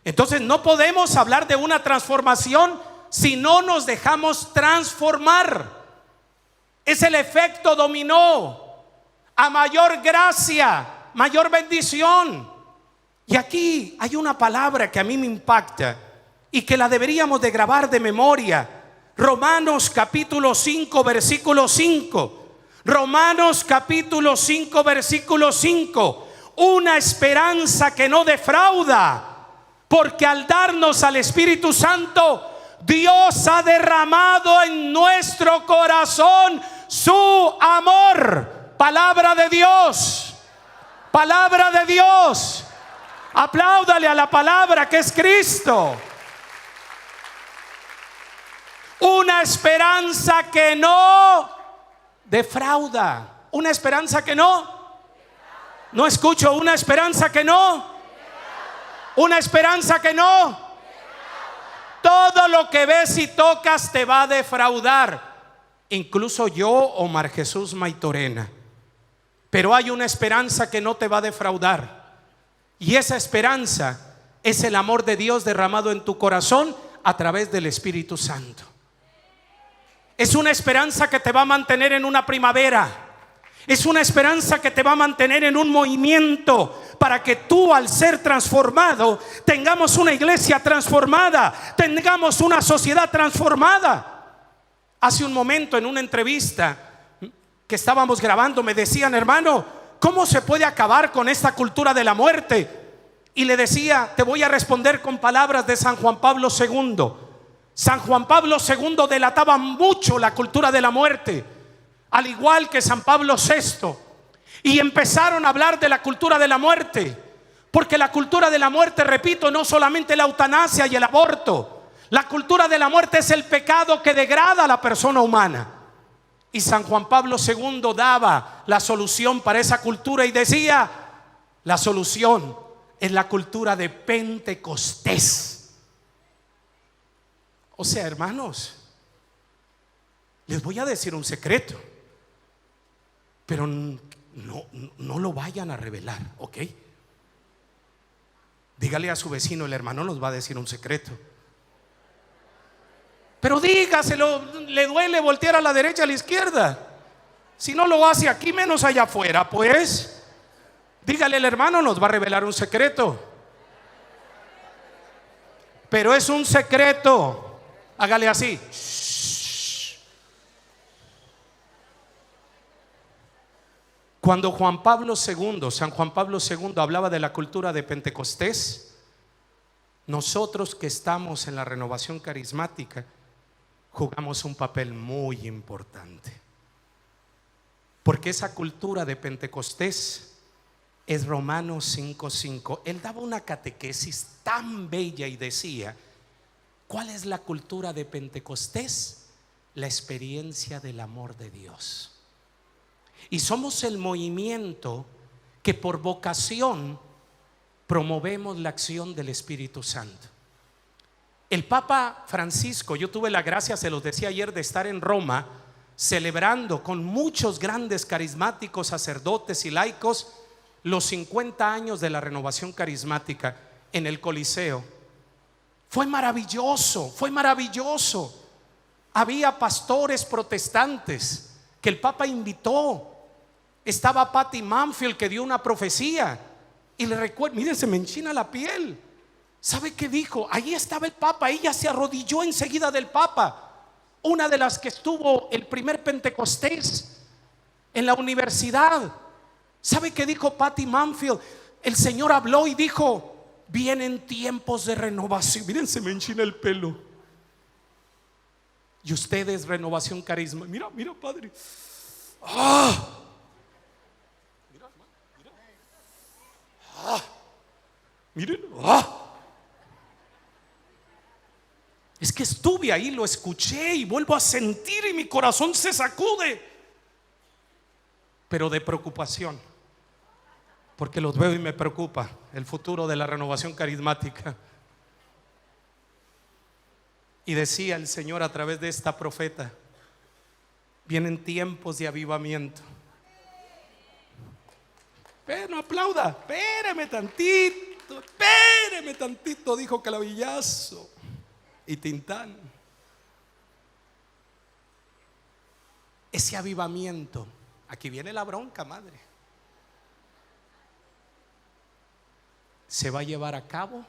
Entonces no podemos hablar de una transformación si no nos dejamos transformar. Es el efecto dominó. A mayor gracia, mayor bendición. Y aquí hay una palabra que a mí me impacta y que la deberíamos de grabar de memoria. Romanos capítulo 5 versículo 5. Romanos capítulo 5 versículo 5. Una esperanza que no defrauda, porque al darnos al Espíritu Santo, Dios ha derramado en nuestro corazón su amor. Palabra de Dios. Palabra de Dios. Apláudale a la palabra que es Cristo. Una esperanza que no defrauda. Una esperanza que no escucho. Una esperanza que una esperanza que todo lo que ves y tocas te va a defraudar. Incluso yo, Omar Jesús Maitorena. Pero hay una esperanza que no te va a defraudar. Y esa esperanza es el amor de Dios derramado en tu corazón a través del Espíritu Santo. Es una esperanza que te va a mantener en una primavera. Es una esperanza que te va a mantener en un movimiento para que tú, al ser transformado, tengamos una iglesia transformada, tengamos una sociedad transformada. Hace un momento en una entrevista que estábamos grabando me decían: hermano, ¿cómo se puede acabar con esta cultura de la muerte? Y le decía: te voy a responder con palabras de San Juan Pablo II. San Juan Pablo II delataba mucho la cultura de la muerte, al igual que San Pablo VI. Y empezaron a hablar de la cultura de la muerte, porque la cultura de la muerte, repito, no solamente la eutanasia y el aborto. La cultura de la muerte es el pecado que degrada a la persona humana. Y San Juan Pablo II daba la solución para esa cultura y decía: la solución es la cultura de Pentecostés. O sea, hermanos, les voy a decir un secreto, pero no lo vayan a revelar, ¿ok? Dígale a su vecino: el hermano nos va a decir un secreto. Pero dígaselo, le duele voltear a la derecha, a la izquierda. Si no lo hace aquí, menos allá afuera, pues. Dígale: el hermano nos va a revelar un secreto. Pero es un secreto. Hágale así. Cuando San Juan Pablo II hablaba de la cultura de Pentecostés, nosotros que estamos en la renovación carismática jugamos un papel muy importante, porque esa cultura de Pentecostés es Romanos 5:5. Él daba una catequesis tan bella y decía: ¿cuál es la cultura de Pentecostés? La experiencia del amor de Dios. Y somos el movimiento que por vocación promovemos la acción del Espíritu Santo. El Papa Francisco, yo tuve la gracia, se los decía ayer, de estar en Roma celebrando con muchos grandes carismáticos, sacerdotes y laicos los 50 años de la renovación carismática en el Coliseo. Fue maravilloso, fue maravilloso. Había pastores protestantes que el Papa invitó. Estaba Patty Manfield, que dio una profecía. Y le recuerdo, miren, se me enchina la piel. ¿Sabe qué dijo? Ahí estaba el Papa. Ella se arrodilló enseguida del Papa. Una de las que estuvo el primer Pentecostés en la universidad. ¿Sabe qué dijo Patty Manfield? El Señor habló y dijo: vienen tiempos de renovación. Miren, se me enchina el pelo. Y ustedes, renovación carisma. Mira, mira, Padre. ¡Ah! Mira, mira. ¡Ah! Miren. ¡Ah! Es que estuve ahí, lo escuché y vuelvo a sentir y mi corazón se sacude, pero de preocupación, porque los veo y me preocupa el futuro de la renovación carismática. Y decía el Señor a través de esta profeta: vienen tiempos de avivamiento. aplauda. Espéreme tantito, dijo Clavillazo y Tintán. Ese avivamiento, aquí viene la bronca, madre, se va a llevar a cabo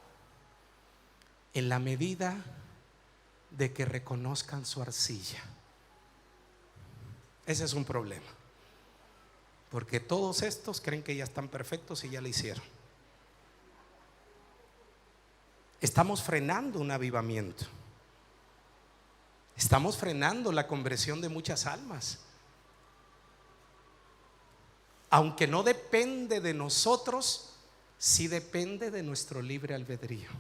en la medida de que reconozcan su arcilla. Ese es un problema, porque todos estos creen que ya están perfectos y ya lo hicieron. Estamos frenando un avivamiento. Estamos frenando la conversión de muchas almas. Aunque no depende de nosotros, sí depende de nuestro libre albedrío.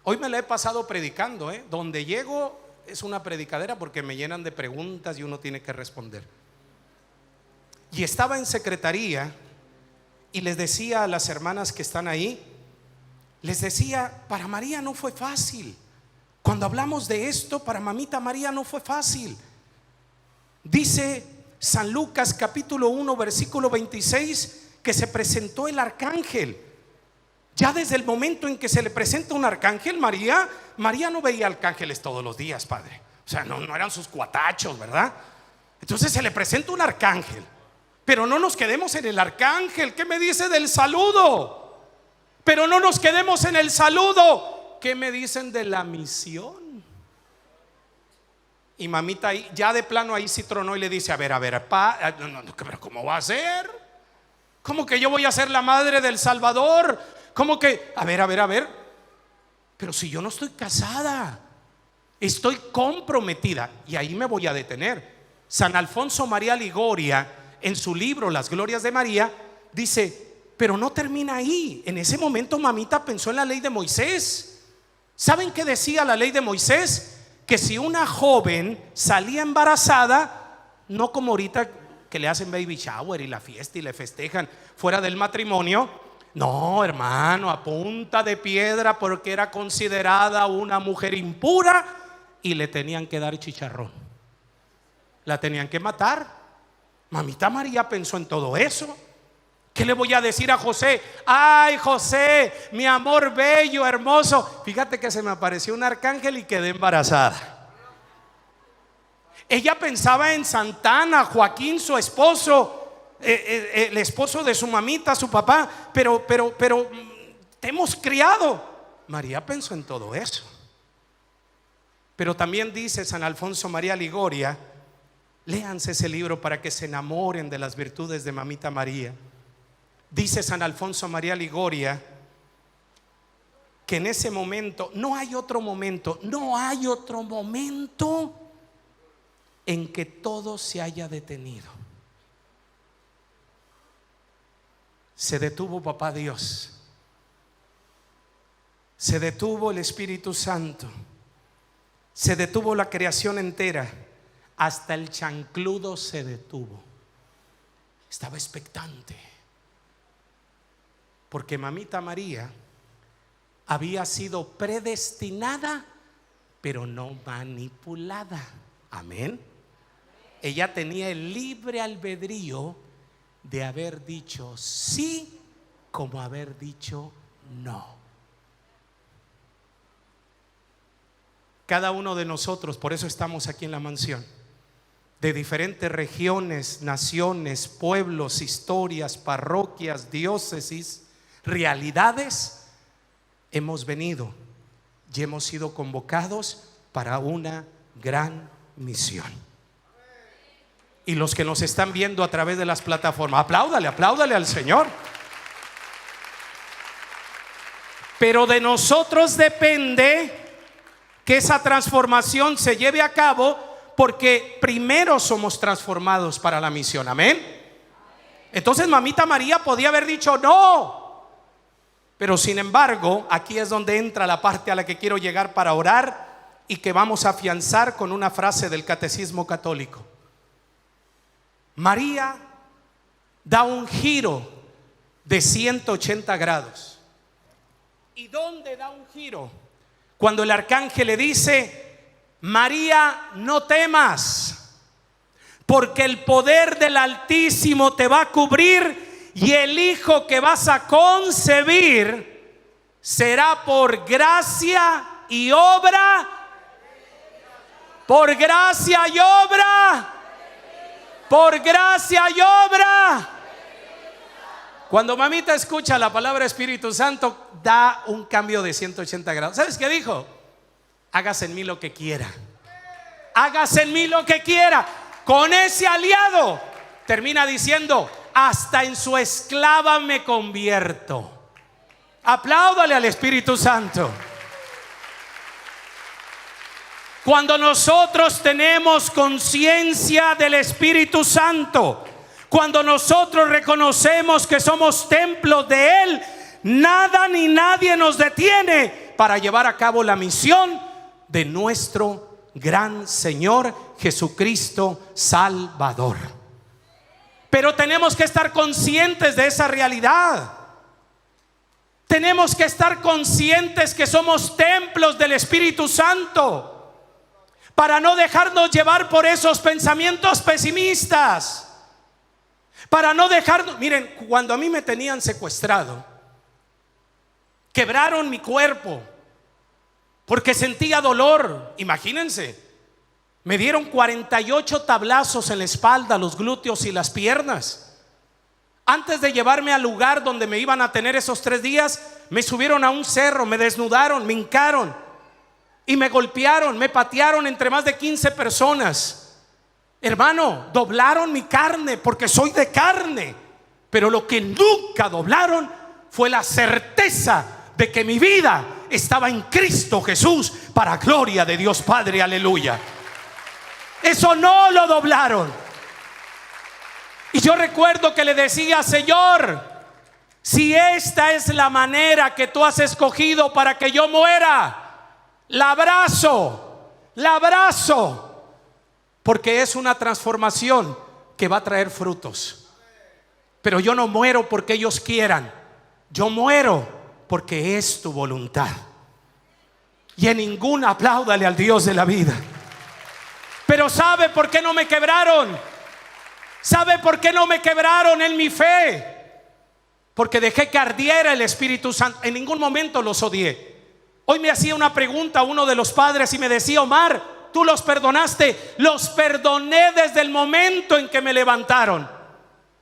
Hoy me la he pasado predicando, donde llego es una predicadera porque me llenan de preguntas y uno tiene que responder. Y estaba en secretaría y les decía a las hermanas que están ahí, les decía, para María no fue fácil. Cuando hablamos de esto, para mamita María no fue fácil. Dice San Lucas capítulo 1 versículo 26 que se presentó el arcángel. Ya desde el momento en que se le presenta un arcángel, María no veía arcángeles todos los días, padre. O sea, no eran sus cuatachos, ¿verdad? Entonces se le presenta un arcángel. Pero no nos quedemos en el arcángel. ¿Qué me dice del saludo? Pero no nos quedemos en el saludo. ¿Qué me dicen de la misión? Y mamita ahí, ya de plano ahí sí tronó y le dice, a ver, pero ¿cómo va a ser? ¿Cómo que yo voy a ser la madre del Salvador? ¿Cómo que? A ver, pero si yo no estoy casada, estoy comprometida. Y ahí me voy a detener. San Alfonso María Ligoria, en su libro Las Glorias de María, dice, pero no termina ahí. En ese momento mamita pensó en la ley de Moisés. ¿Saben qué decía la ley de Moisés? Que si una joven salía embarazada, no como ahorita que le hacen baby shower y la fiesta y le festejan fuera del matrimonio. No, hermano, a punta de piedra, porque era considerada una mujer impura y le tenían que dar chicharrón. La tenían que matar. Mamita María pensó en todo eso. ¿Qué le voy a decir a José? Ay, José, mi amor bello, hermoso, fíjate que se me apareció un arcángel y quedé embarazada. Ella pensaba en Santana, Joaquín, su esposo, el esposo de su mamita, su papá, pero te hemos criado. María pensó en todo eso. Pero también dice San Alfonso María Ligoria, léanse ese libro para que se enamoren de las virtudes de mamita María. Dice San Alfonso María Ligoria que en ese momento, no hay otro momento en que todo se haya detenido. Se detuvo papá Dios, se detuvo el Espíritu Santo, se detuvo la creación entera, hasta el chancludo se detuvo. Estaba expectante, porque mamita María había sido predestinada, pero no manipulada. Amén. Ella tenía el libre albedrío de haber dicho sí como haber dicho no. Cada uno de nosotros, por eso estamos aquí en la mansión, de diferentes regiones, naciones, pueblos, historias, parroquias, diócesis, realidades, hemos venido y hemos sido convocados para una gran misión. Y los que nos están viendo a través de las plataformas, apláudale al Señor. Pero de nosotros depende que esa transformación se lleve a cabo, porque primero somos transformados para la misión. Amén. Entonces mamita María podía haber dicho no, pero sin embargo aquí es donde entra la parte a la que quiero llegar para orar y que vamos a afianzar con una frase del Catecismo Católico. María da un giro de 180 grados. ¿Y dónde da un giro? Cuando el arcángel le dice: María, no temas, porque el poder del Altísimo te va a cubrir y el hijo que vas a concebir será por gracia y obra. Por gracia y obra. Por gracia y obra. Cuando mamita escucha la palabra Espíritu Santo, da un cambio de 180 grados. ¿Sabes qué dijo? Hágase en mí lo que quiera. Hágase en mí lo que quiera. Con ese aliado termina diciendo: hasta en su esclava me convierto. Apláudale al Espíritu Santo. Cuando nosotros tenemos conciencia del Espíritu Santo, cuando nosotros reconocemos que somos templos de Él, nada ni nadie nos detiene para llevar a cabo la misión de nuestro gran Señor Jesucristo Salvador. Pero tenemos que estar conscientes de esa realidad. Tenemos que estar conscientes que somos templos del Espíritu Santo, para no dejarnos llevar por esos pensamientos pesimistas. Para no dejarnos, miren, cuando a mí me tenían secuestrado, quebraron mi cuerpo porque sentía dolor. Imagínense, me dieron 48 tablazos en la espalda, los glúteos y las piernas. Antes de llevarme al lugar donde me iban a tener esos 3 días, me subieron a un cerro, me desnudaron, me hincaron y me golpearon, me patearon entre más de 15 personas. Hermano, doblaron mi carne porque soy de carne, pero lo que nunca doblaron fue la certeza de que mi vida estaba en Cristo Jesús, para gloria de Dios Padre. Aleluya. Eso no lo doblaron. Y yo recuerdo que le decía: Señor, si esta es la manera que tú has escogido para que yo muera, la abrazo, la abrazo. Porque es una transformación que va a traer frutos. Pero yo no muero porque ellos quieran. Yo muero porque es tu voluntad. Y en ninguna, apláudale al Dios de la vida. Pero ¿sabe por qué no me quebraron? ¿Sabe por qué no me quebraron en mi fe? Porque dejé que ardiera el Espíritu Santo. En ningún momento los odié. Hoy me hacía una pregunta uno de los padres y me decía: Omar, ¿tú los perdonaste? Los perdoné desde el momento en que me levantaron.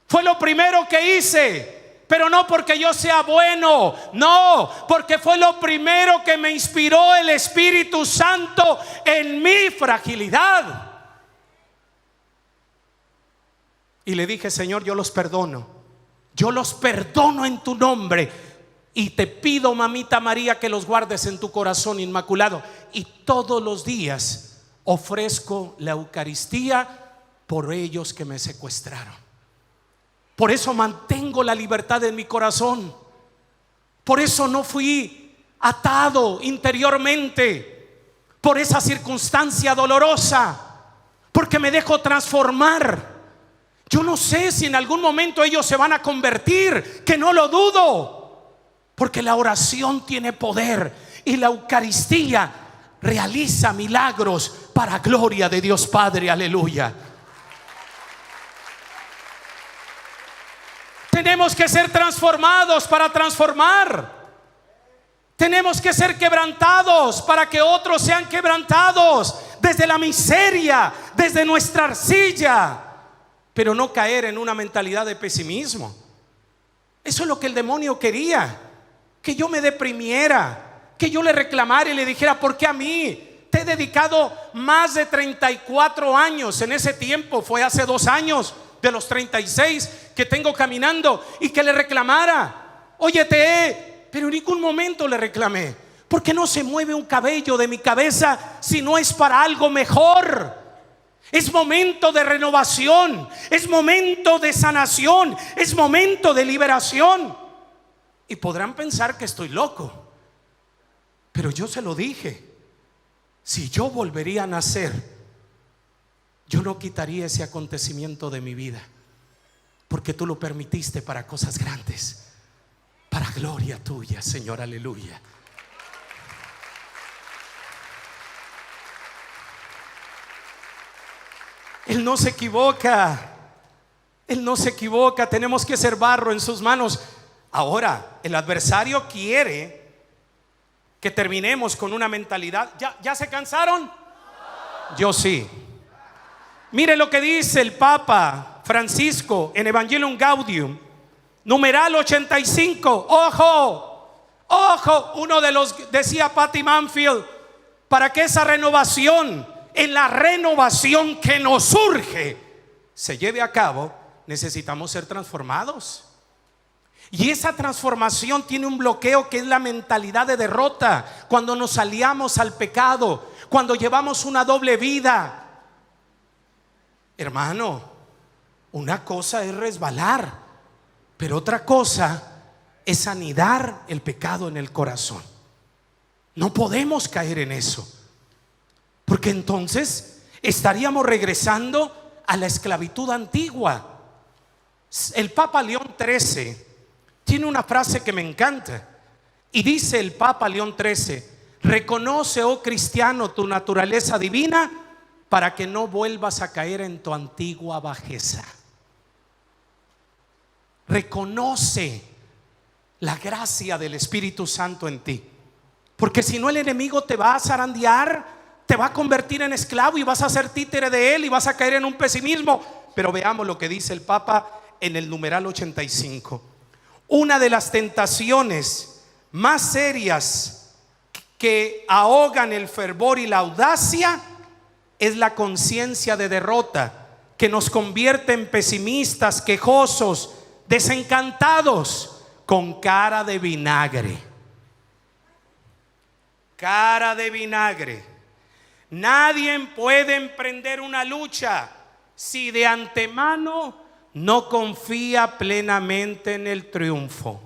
Fue lo primero que hice. Pero no porque yo sea bueno, no, porque fue lo primero que me inspiró el Espíritu Santo en mi fragilidad. Y le dije: Señor, yo los perdono. Yo los perdono en tu nombre. Y te pido, mamita María, que los guardes en tu corazón inmaculado. Y todos los días ofrezco la Eucaristía por ellos que me secuestraron. Por eso mantengo la libertad en mi corazón. Por eso no fui atado interiormente por esa circunstancia dolorosa, porque me dejo transformar. Yo no sé si en algún momento ellos se van a convertir, que no lo dudo, porque la oración tiene poder y la Eucaristía realiza milagros para gloria de Dios Padre. Aleluya. Tenemos que ser transformados para transformar. Tenemos que ser quebrantados para que otros sean quebrantados, desde la miseria, desde nuestra arcilla. Pero no caer en una mentalidad de pesimismo. Eso es lo que el demonio quería, que yo me deprimiera, que yo le reclamara y le dijera: ¿por qué a mí? Te he dedicado más de 34 años. En ese tiempo fue hace 2 años de los 36 que tengo caminando, y que le reclamara: oye, pero en ningún momento le reclamé. ¿Por qué no se mueve un cabello de mi cabeza si no es para algo mejor? Es momento de renovación, es momento de sanación, es momento de liberación. Y podrán pensar que estoy loco, pero yo se lo dije: si yo volvería a nacer, yo no quitaría ese acontecimiento de mi vida, porque tú lo permitiste para cosas grandes, para gloria tuya, Señor. Aleluya. Él no se equivoca. Él no se equivoca. Tenemos que ser barro en sus manos. Ahora, el adversario quiere que terminemos con una mentalidad. ¿Ya se cansaron? Yo sí. Mire lo que dice el Papa Francisco en Evangelium Gaudium, numeral 85. Ojo, uno de los, decía Patty Manfield, para que esa renovación, en la renovación que nos surge, se lleve a cabo, necesitamos ser transformados. Y esa transformación tiene un bloqueo que es la mentalidad de derrota. Cuando nos aliamos al pecado, cuando llevamos una doble vida. Hermano, una cosa es resbalar, pero otra cosa es anidar el pecado en el corazón. No podemos caer en eso, porque entonces estaríamos regresando a la esclavitud antigua. El Papa León XIII tiene una frase que me encanta, y dice el Papa León XIII: reconoce, oh cristiano, tu naturaleza divina para que no vuelvas a caer en tu antigua bajeza. Reconoce la gracia del Espíritu Santo en ti, porque si no, el enemigo te va a zarandear, te va a convertir en esclavo y vas a ser títere de él y vas a caer en un pesimismo. Pero veamos lo que dice el Papa en el numeral 85. Una de las tentaciones más serias que ahogan el fervor y la audacia es la conciencia de derrota, que nos convierte en pesimistas, quejosos, desencantados, con cara de vinagre. Cara de vinagre. Nadie puede emprender una lucha si de antemano no confía plenamente en el triunfo.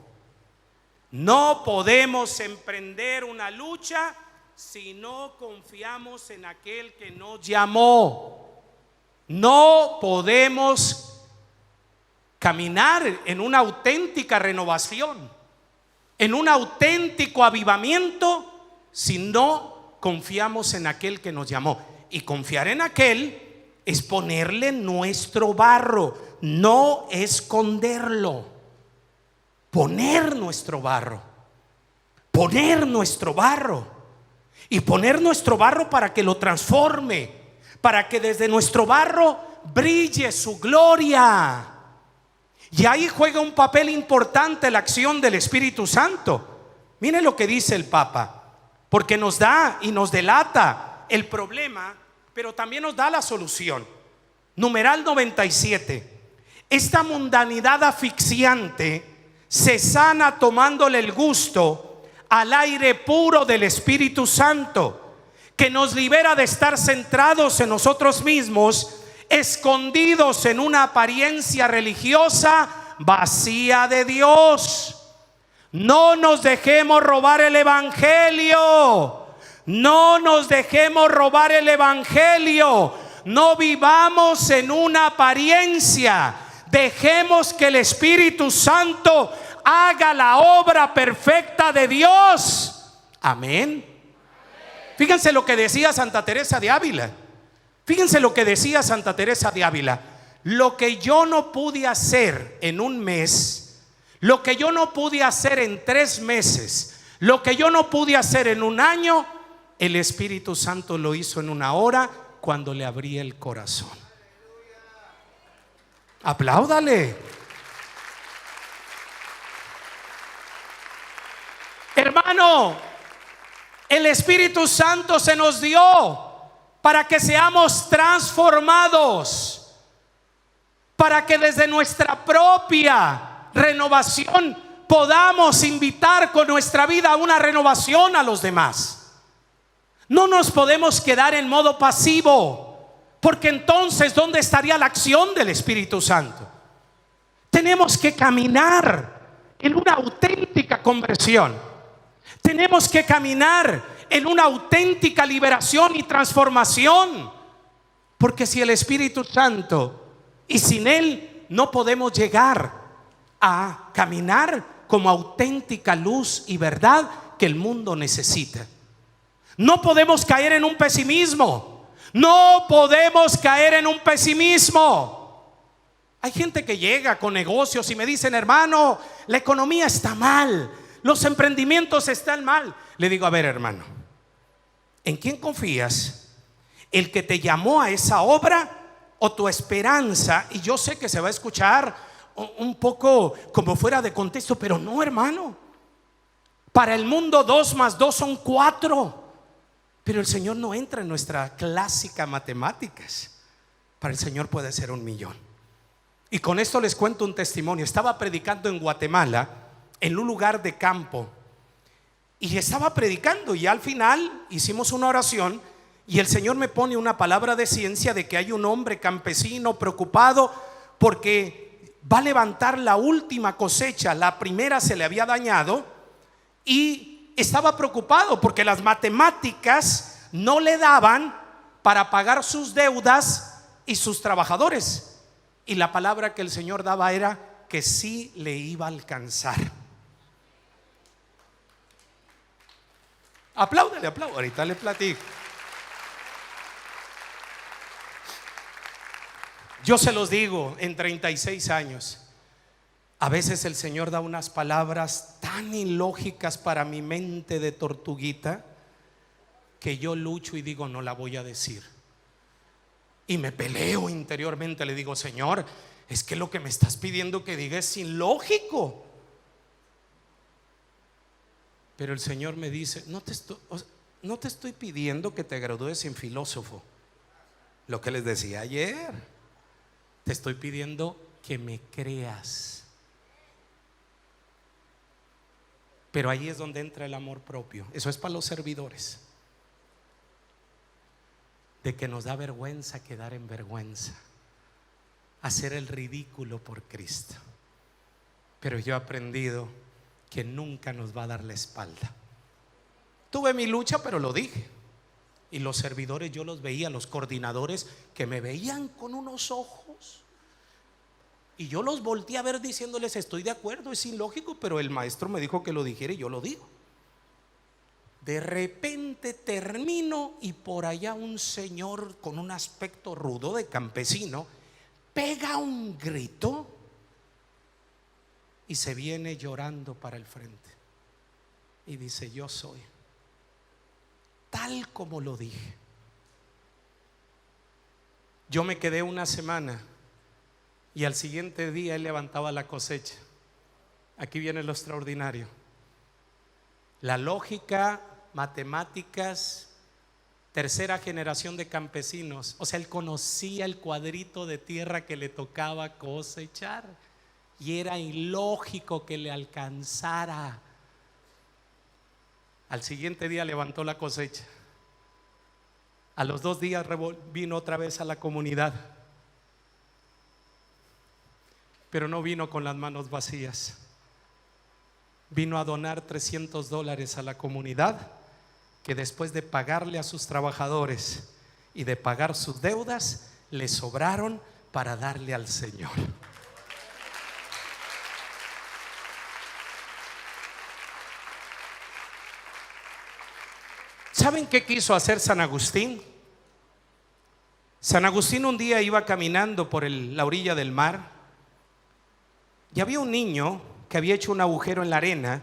No podemos emprender una lucha si no confiamos en aquel que nos llamó. No podemos caminar en una auténtica renovación, en un auténtico avivamiento, si no confiamos en aquel que nos llamó. Y confiar en aquel es ponerle nuestro barro, no esconderlo. Poner nuestro barro, poner nuestro barro, y poner nuestro barro para que lo transforme, para que desde nuestro barro brille su gloria. Y ahí juega un papel importante la acción del Espíritu Santo. Miren lo que dice el Papa, porque nos da y nos delata el problema, pero también nos da la solución. Numeral 97. Esta mundanidad asfixiante se sana tomándole el gusto al aire puro del Espíritu Santo, que nos libera de estar centrados en nosotros mismos, escondidos en una apariencia religiosa vacía de Dios. No nos dejemos robar el Evangelio. No nos dejemos robar el Evangelio. No vivamos en una apariencia. Dejemos que el Espíritu Santo haga la obra perfecta de Dios. Amén. Fíjense lo que decía Santa Teresa de Ávila. Fíjense lo que decía Santa Teresa de Ávila. Lo que yo no pude hacer en un mes, lo que yo no pude hacer en 3 meses, lo que yo no pude hacer en un año, el Espíritu Santo lo hizo en 1 hora cuando le abrí el corazón. Apláudale. Hermano, el Espíritu Santo se nos dio para que seamos transformados, para que desde nuestra propia renovación podamos invitar con nuestra vida a una renovación a los demás. No nos podemos quedar en modo pasivo, porque entonces ¿dónde estaría la acción del Espíritu Santo? Tenemos que caminar en una auténtica conversión. Tenemos que caminar en una auténtica liberación y transformación, porque si el Espíritu Santo, y sin Él no podemos llegar a caminar como auténtica luz y verdad que el mundo necesita. No podemos caer en un pesimismo. No podemos caer en un pesimismo. Hay gente que llega con negocios y me dicen: hermano, la economía está mal, los emprendimientos están mal. Le digo: a ver, hermano, ¿en quién confías? ¿El que te llamó a esa obra o tu esperanza? Y yo sé que se va a escuchar un poco como fuera de contexto, pero no, hermano. Para el mundo 2 más 2 son 4. Pero el Señor no entra en nuestra clásica matemáticas. Para el Señor puede ser 1,000,000. Y con esto les cuento un testimonio. Estaba predicando en Guatemala, en un lugar de campo, y estaba predicando, y al final hicimos una oración, y el Señor me pone una palabra de ciencia de que hay un hombre campesino preocupado porque va a levantar la última cosecha. La primera se le había dañado y estaba preocupado porque las matemáticas no le daban para pagar sus deudas y sus trabajadores. Y la palabra que el Señor daba era que sí le iba a alcanzar. Apláudele, apláudele, ahorita le platico. Yo se los digo, en 36 años, a veces el Señor da unas palabras tan ilógicas para mi mente de tortuguita que yo lucho y digo: no la voy a decir. Y me peleo interiormente, le digo: Señor, es que lo que me estás pidiendo que diga es ilógico. Pero el Señor me dice: no te estoy pidiendo que te gradúes en filósofo, lo que les decía ayer. Te estoy pidiendo que me creas. Pero ahí es donde entra el amor propio. Eso es para los servidores, de que nos da vergüenza quedar en vergüenza, hacer el ridículo por Cristo. Pero yo he aprendido que nunca nos va a dar la espalda. Tuve mi lucha, pero lo dije. Y los servidores, yo los veía, los coordinadores, que me veían con unos ojos, y yo los volteé a ver diciéndoles: estoy de acuerdo, es ilógico, pero el maestro me dijo que lo dijera y yo lo digo. De repente termino y por allá un señor con un aspecto rudo de campesino pega un grito y se viene llorando para el frente y dice: yo soy tal como lo dije. Yo me quedé una semana y al siguiente día él levantaba la cosecha. Aquí viene lo extraordinario. La lógica, matemáticas, tercera generación de campesinos. O sea, él conocía el cuadrito de tierra que le tocaba cosechar y era ilógico que le alcanzara. Al siguiente día levantó la cosecha. A los 2 días vino otra vez a la comunidad, pero no vino con las manos vacías. Vino a donar $300 a la comunidad, que después de pagarle a sus trabajadores y de pagar sus deudas, le sobraron para darle al Señor. ¿Saben qué quiso hacer San Agustín? San Agustín un día iba caminando por la orilla del mar y había un niño que había hecho un agujero en la arena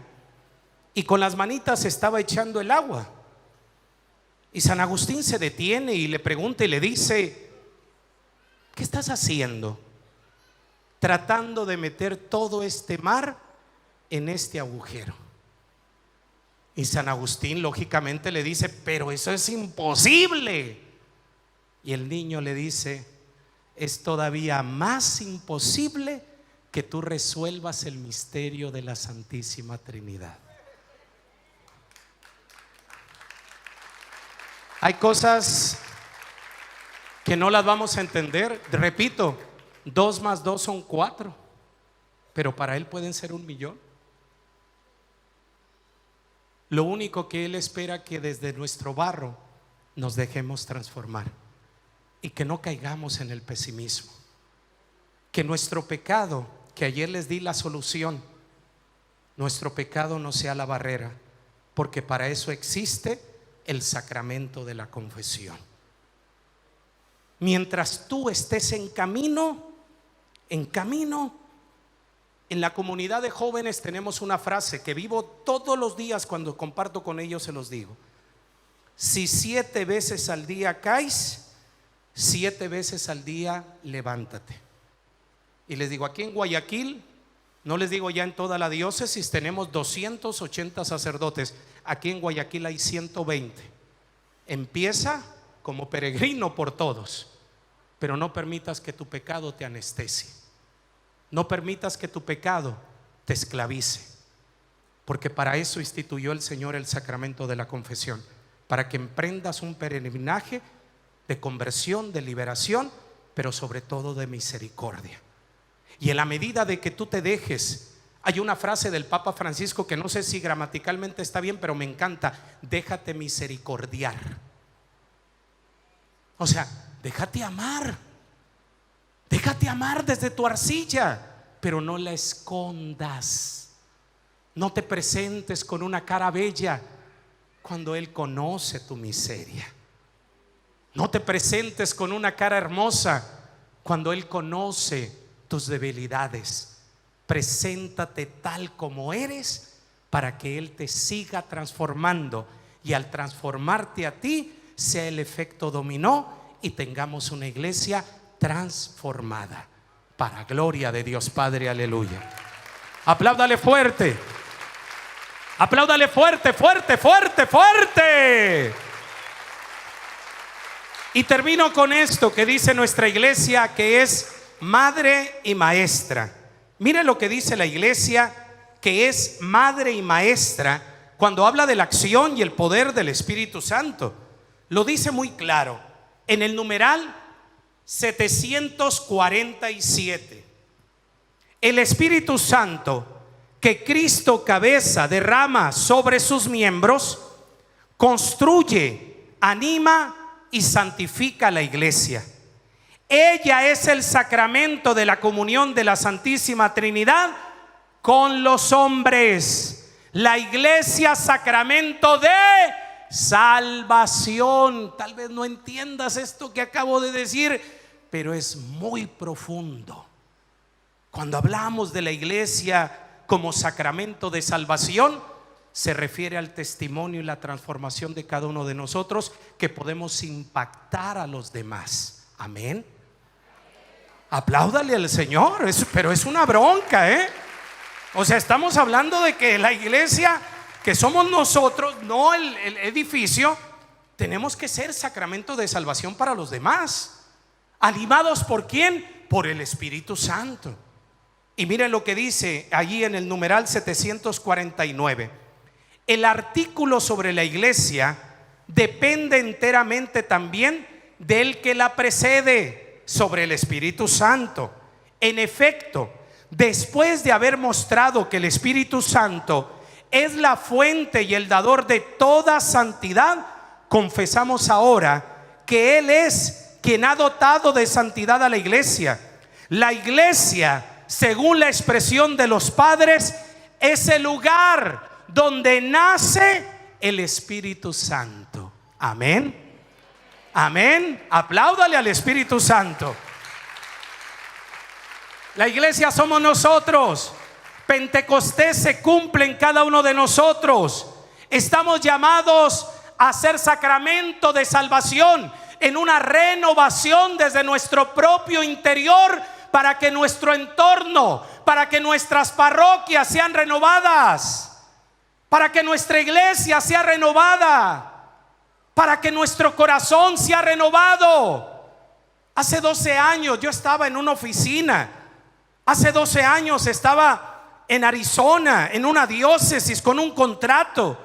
y con las manitas estaba echando el agua. Y San Agustín se detiene y le pregunta y le dice: ¿qué estás haciendo? Tratando de meter todo este mar en este agujero. Y San Agustín lógicamente le dice: pero eso es imposible. Y el niño le dice: es todavía más imposible que tú resuelvas el misterio de la Santísima Trinidad. Hay cosas que no las vamos a entender. Repito, 2 más 2 son 4, pero para Él pueden ser 1,000,000. Lo único que Él espera que desde nuestro barro nos dejemos transformar y que no caigamos en el pesimismo. Que nuestro pecado, que ayer les di la solución, nuestro pecado no sea la barrera, porque para eso existe el sacramento de la confesión. mientras tú estés en camino, en la comunidad de jóvenes tenemos una frase que vivo todos los días cuando comparto con ellos, se los digo: si 7 veces al día caes, 7 veces al día levántate. Y les digo, aquí en Guayaquil, no les digo ya en toda la diócesis, tenemos 280 sacerdotes. Aquí en Guayaquil hay 120. Empieza como peregrino por todos, pero no permitas que tu pecado te anestesie. No permitas que tu pecado te esclavice, porque para eso instituyó el Señor el sacramento de la confesión, para que emprendas un peregrinaje de conversión, de liberación, pero sobre todo de misericordia. Y en la medida de que tú te dejes, hay una frase del Papa Francisco que no sé si gramaticalmente está bien, pero me encanta: déjate misericordiar. O sea, déjate amar. Déjate amar desde tu arcilla, pero no la escondas. No te presentes con una cara bella cuando Él conoce tu miseria. No te presentes con una cara hermosa cuando Él conoce tus debilidades. Preséntate tal como eres para que Él te siga transformando, y al transformarte a ti sea el efecto dominó y tengamos una iglesia transformada para gloria de Dios Padre. Aleluya. Apláudale fuerte. Apláudale fuerte, fuerte, fuerte, fuerte. Y termino con esto que dice nuestra iglesia, que es madre y maestra. Mire lo que dice la iglesia, que es madre y maestra cuando habla de la acción y el poder del Espíritu Santo. Lo dice muy claro en el numeral 747. El Espíritu Santo que Cristo cabeza derrama sobre sus miembros construye, anima y santifica la iglesia. Ella es el sacramento de la comunión de la Santísima Trinidad con los hombres. La iglesia, sacramento de salvación. Tal vez no entiendas esto que acabo de decir, pero es muy profundo. Cuando hablamos de la iglesia como sacramento de salvación, se refiere al testimonio y la transformación de cada uno de nosotros, que podemos impactar a los demás. Amén. Apláudale al Señor. Pero es una bronca, O sea, estamos hablando de que la iglesia, que somos nosotros, no el edificio, tenemos que ser sacramento de salvación para los demás. ¿Animados por quién? Por el Espíritu Santo. Y miren lo que dice allí en el numeral 749. El artículo sobre la iglesia depende enteramente también del que la precede, sobre el Espíritu Santo. En efecto, después de haber mostrado que el Espíritu Santo es la fuente y el dador de toda santidad, confesamos ahora que Él es quien ha dotado de santidad a la iglesia. La iglesia, según la expresión de los padres, es el lugar donde nace el Espíritu Santo. Amén. Amén. Apláudale al Espíritu Santo. La iglesia somos nosotros. Pentecostés se cumple en cada uno de nosotros. Estamos llamados a ser sacramento de salvación, en una renovación desde nuestro propio interior, para que nuestro entorno, para que nuestras parroquias sean renovadas, para que nuestra iglesia sea renovada, para que nuestro corazón sea renovado. Hace 12 años yo estaba en una oficina. Hace 12 años estaba en Arizona, en una diócesis, con un contrato.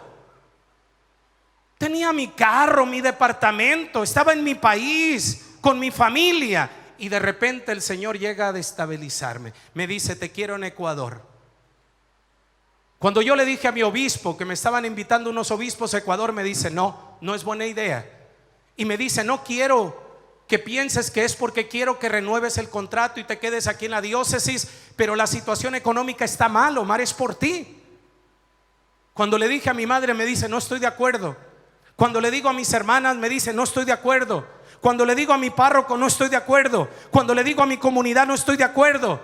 Tenía mi carro, mi departamento, estaba en mi país, con mi familia. Y de repente el Señor llega a destabilizarme. Me dice: te quiero en Ecuador. Cuando yo le dije a mi obispo que me estaban invitando unos obispos a Ecuador, me dice: no es buena idea. Y me dice: no quiero que pienses que es porque quiero que renueves el contrato y te quedes aquí en la diócesis, pero la situación económica está mal, Omar, es por ti. Cuando le dije a mi madre, me dice: no estoy de acuerdo. Cuando le digo a mis hermanas, me dice: no estoy de acuerdo. Cuando le digo a mi párroco no estoy de acuerdo. Cuando le digo a mi comunidad no estoy de acuerdo.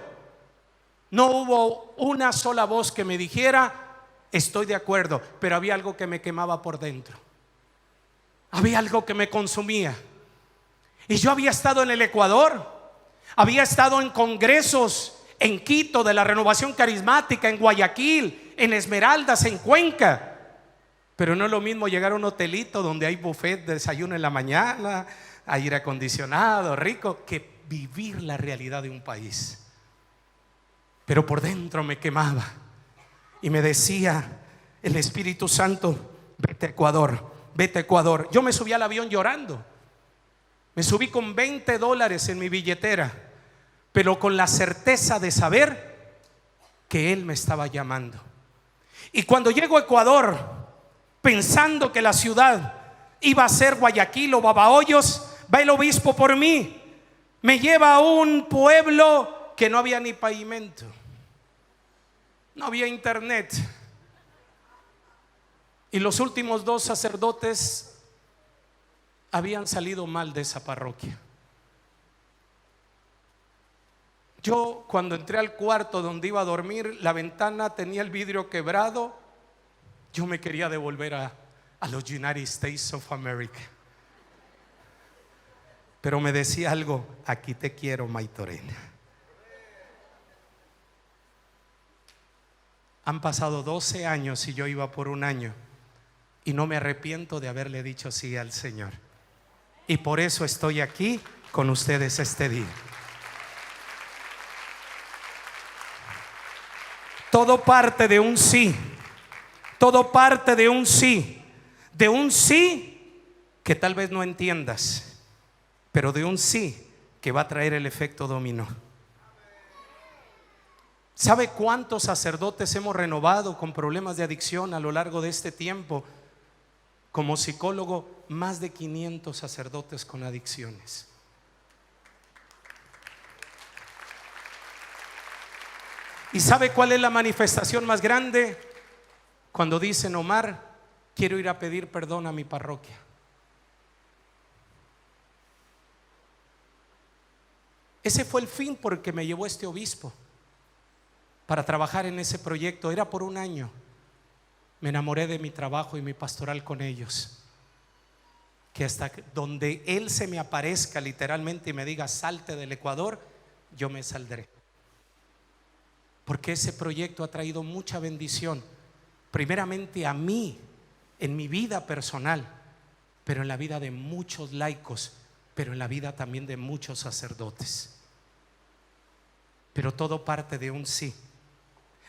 No hubo una sola voz que me dijera estoy de acuerdo, pero había algo que me quemaba por dentro. Había algo que me consumía. Y yo había estado en el Ecuador, había estado en congresos en Quito de la Renovación Carismática, en Guayaquil, en Esmeraldas, en Cuenca. Pero no es lo mismo llegar a un hotelito donde hay buffet de desayuno en la mañana, aire acondicionado, rico, que vivir la realidad de un país. Pero por dentro me quemaba y me decía el Espíritu Santo, vete a Ecuador, vete a Ecuador. Yo me subí al avión llorando. Me subí con $20 en mi billetera, pero con la certeza de saber que Él me estaba llamando. Y cuando llego a Ecuador, pensando que la ciudad iba a ser Guayaquil o Babahoyos, va el obispo por mí, me lleva a un pueblo que no había ni pavimento, no había internet, y los últimos 2 sacerdotes habían salido mal de esa parroquia. Yo cuando entré al cuarto donde iba a dormir, la ventana tenía el vidrio quebrado. Yo me quería devolver a los United States of America. Pero me decía algo, aquí te quiero, Maitorena. Han pasado 12 años y yo iba por 1 año y no me arrepiento de haberle dicho sí al Señor. Y por eso estoy aquí con ustedes este día. Todo parte de un sí. Todo parte de un sí. De un sí que tal vez no entiendas, pero de un sí que va a traer el efecto dominó. ¿Sabe cuántos sacerdotes hemos renovado con problemas de adicción a lo largo de este tiempo? Como psicólogo, más de 500 sacerdotes con adicciones. ¿Y sabe cuál es la manifestación más grande? Cuando dicen, Omar, quiero ir a pedir perdón a mi parroquia. Ese fue el fin por el que me llevó este obispo, para trabajar en ese proyecto. Era por 1 año. Me enamoré de mi trabajo y mi pastoral con ellos, que hasta donde Él se me aparezca literalmente y me diga salte del Ecuador, yo me saldré. Porque ese proyecto ha traído mucha bendición, primeramente a mí, en mi vida personal, pero en la vida de muchos laicos, pero en la vida también de muchos sacerdotes. Pero todo parte de un sí,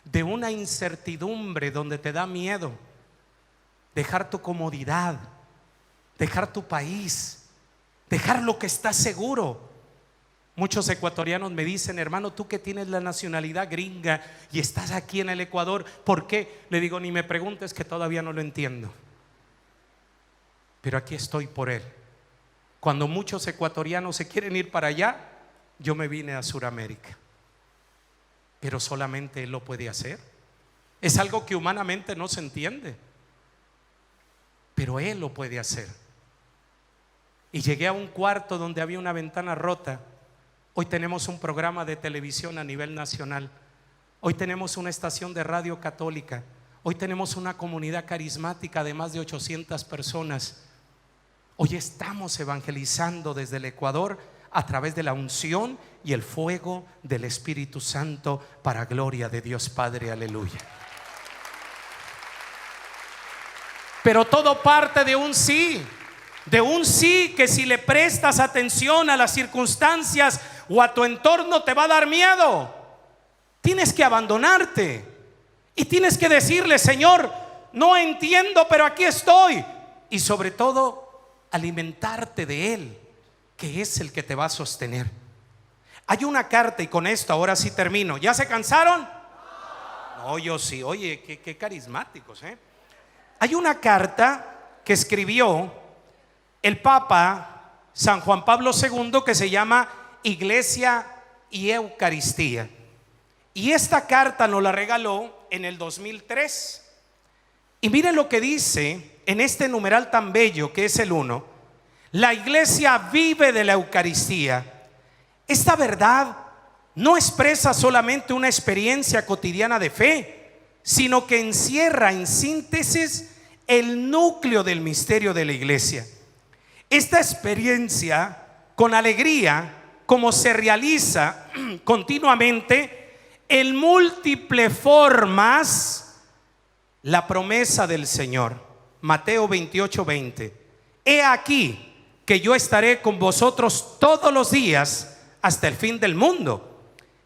de una incertidumbre donde te da miedo dejar tu comodidad, dejar tu país, dejar lo que está seguro. Muchos ecuatorianos me dicen, hermano, tú que tienes la nacionalidad gringa y estás aquí en el Ecuador, ¿por qué? Le digo, ni me preguntes, que todavía no lo entiendo. Pero aquí estoy por Él. Cuando muchos ecuatorianos se quieren ir para allá, yo me vine a Sudamérica. Pero solamente Él lo puede hacer. Es algo que humanamente no se entiende, pero Él lo puede hacer. Y llegué a un cuarto donde había una ventana rota. Hoy tenemos un programa de televisión a nivel nacional. Hoy tenemos una estación de radio católica. Hoy tenemos una comunidad carismática de más de 800 personas. Hoy estamos evangelizando desde el Ecuador a través de la unción y el fuego del Espíritu Santo, para gloria de Dios Padre. Aleluya. Pero todo parte de un sí. De un sí que, si le prestas atención a las circunstancias o a tu entorno, te va a dar miedo. Tienes que abandonarte y tienes que decirle, Señor, no entiendo, pero aquí estoy. Y sobre todo, alimentarte de Él, que es el que te va a sostener. Hay una carta, y con esto ahora sí termino. ¿Ya se cansaron? No, yo sí. Oye, qué carismáticos, ¿eh? Hay una carta que escribió el Papa San Juan Pablo II, que se llama Iglesia y Eucaristía. Y esta carta nos la regaló en el 2003. Y miren lo que dice en este numeral tan bello que es el 1. La iglesia vive de la Eucaristía. Esta verdad no expresa solamente una experiencia cotidiana de fe, sino que encierra en síntesis el núcleo del misterio de la iglesia. Esta experiencia, con alegría, como se realiza continuamente en múltiples formas, la promesa del Señor. Mateo 28:20. He aquí que yo estaré con vosotros todos los días hasta el fin del mundo.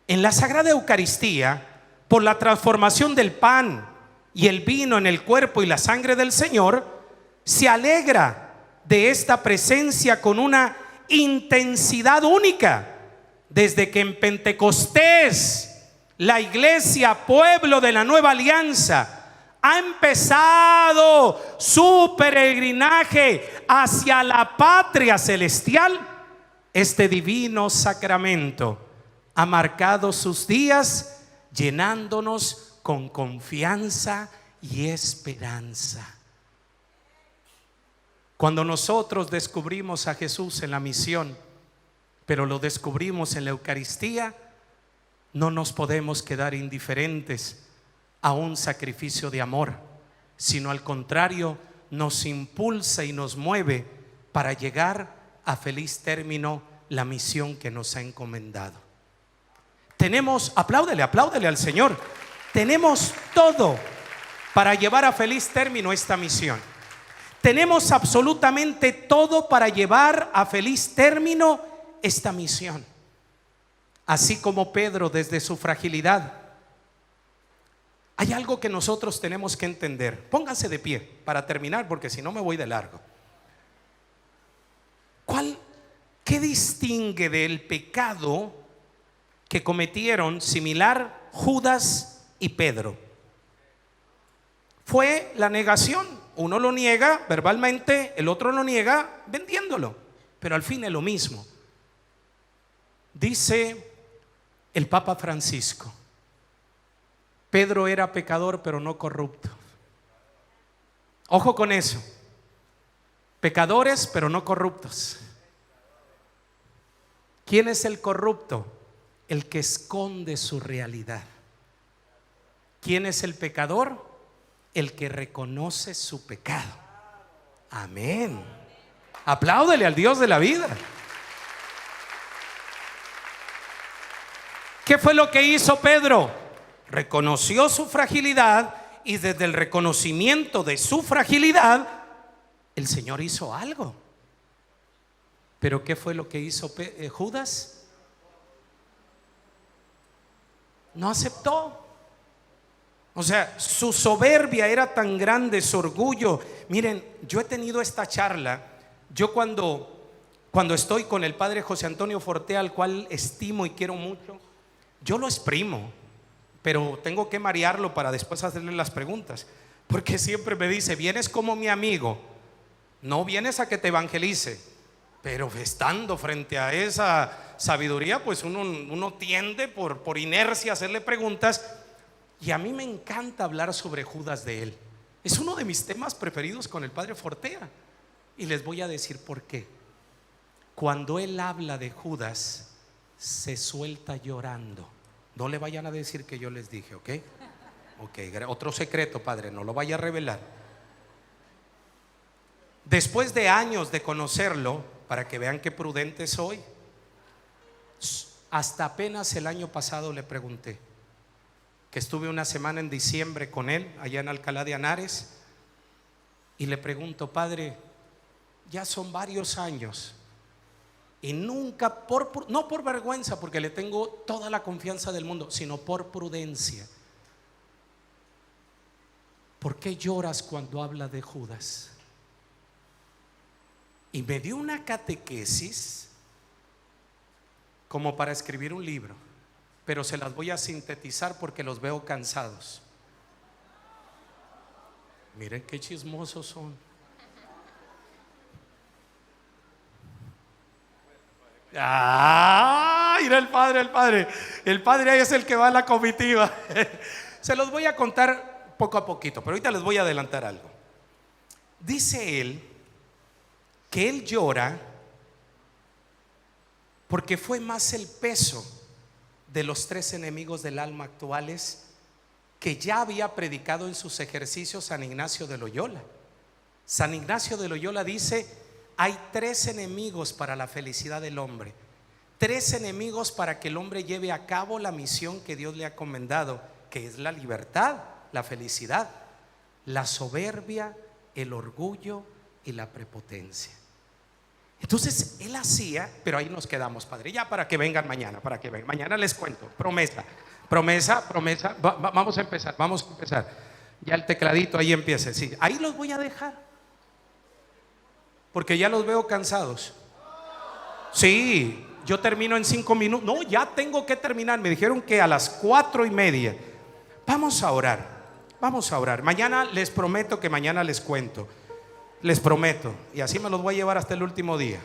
En la Sagrada Eucaristía, por la transformación del pan y el vino en el cuerpo y la sangre del Señor, se alegra de esta presencia con una intensidad única. Desde que en Pentecostés la iglesia, pueblo de la nueva alianza, ha empezado su peregrinaje hacia la patria celestial, este divino sacramento ha marcado sus días, llenándonos con confianza y esperanza. Cuando nosotros descubrimos a Jesús en la misión, pero lo descubrimos en la Eucaristía, no nos podemos quedar indiferentes a un sacrificio de amor, sino al contrario, nos impulsa y nos mueve para llegar a feliz término la misión que nos ha encomendado. Tenemos, apláudele al Señor, tenemos todo para llevar a feliz término esta misión. Tenemos absolutamente todo para llevar a feliz término esta misión. Así como Pedro, desde su fragilidad, hay algo que nosotros tenemos que entender. Pónganse de pie para terminar, porque si no me voy de largo. ¿Qué distingue del pecado que cometieron similar Judas y Pedro? Fue la negación. Uno lo niega verbalmente, el otro lo niega vendiéndolo, pero al fin es lo mismo. Dice el Papa Francisco: Pedro era pecador pero no corrupto. Ojo con eso. Pecadores pero no corruptos. ¿Quién es el corrupto? El que esconde su realidad. ¿Quién es el pecador? El que reconoce su pecado. Amén. Apláudele al Dios de la vida. ¿Qué fue lo que hizo Pedro? Reconoció su fragilidad, y desde el reconocimiento de su fragilidad, el Señor hizo algo. Pero ¿qué fue lo que hizo Judas? No aceptó. O sea, su soberbia era tan grande, su orgullo. Miren, yo he tenido esta charla. Yo cuando estoy con el padre José Antonio Fortea, al cual estimo y quiero mucho, yo lo exprimo, pero tengo que marearlo para después hacerle las preguntas, porque siempre me dice: vienes como mi amigo, no vienes a que te evangelice. Pero estando frente a esa sabiduría, pues uno tiende por inercia a hacerle preguntas. Y a mí me encanta hablar sobre Judas de él. Es uno de mis temas preferidos con el padre Fortea. Y les voy a decir por qué. Cuando él habla de Judas, se suelta llorando. No le vayan a decir que yo les dije, ¿ok? Ok, otro secreto, padre, no lo vaya a revelar. Después de años de conocerlo, para que vean qué prudente soy, hasta apenas el año pasado le pregunté, que estuve una semana en diciembre con él allá en Alcalá de Henares, y le pregunto: padre, ya son varios años y nunca, no por vergüenza, porque le tengo toda la confianza del mundo, sino por prudencia, ¿por qué lloras cuando habla de Judas? Y me dio una catequesis como para escribir un libro, pero se las voy a sintetizar porque los veo cansados. Miren qué chismosos son. Mira el padre. El padre ahí es el que va a la comitiva. Se los voy a contar poco a poquito, pero ahorita les voy a adelantar algo. Dice él que él llora porque fue más el peso de los 3 enemigos del alma actuales que ya había predicado en sus ejercicios San Ignacio de Loyola. San Ignacio de Loyola dice: hay 3 enemigos para la felicidad del hombre, 3 enemigos para que el hombre lleve a cabo la misión que Dios le ha encomendado, que es la libertad, la felicidad: la soberbia, el orgullo y la prepotencia. Entonces él hacía, pero ahí nos quedamos, padre, ya para que vengan mañana, mañana les cuento, promesa, vamos a empezar, ya el tecladito ahí empieza, sí, ahí los voy a dejar, porque ya los veo cansados. Sí, yo termino en 5 minutos, no, ya tengo que terminar, me dijeron que a las 4:30. Vamos a orar, mañana les prometo que mañana les cuento. Les prometo, y así me los voy a llevar hasta el último día.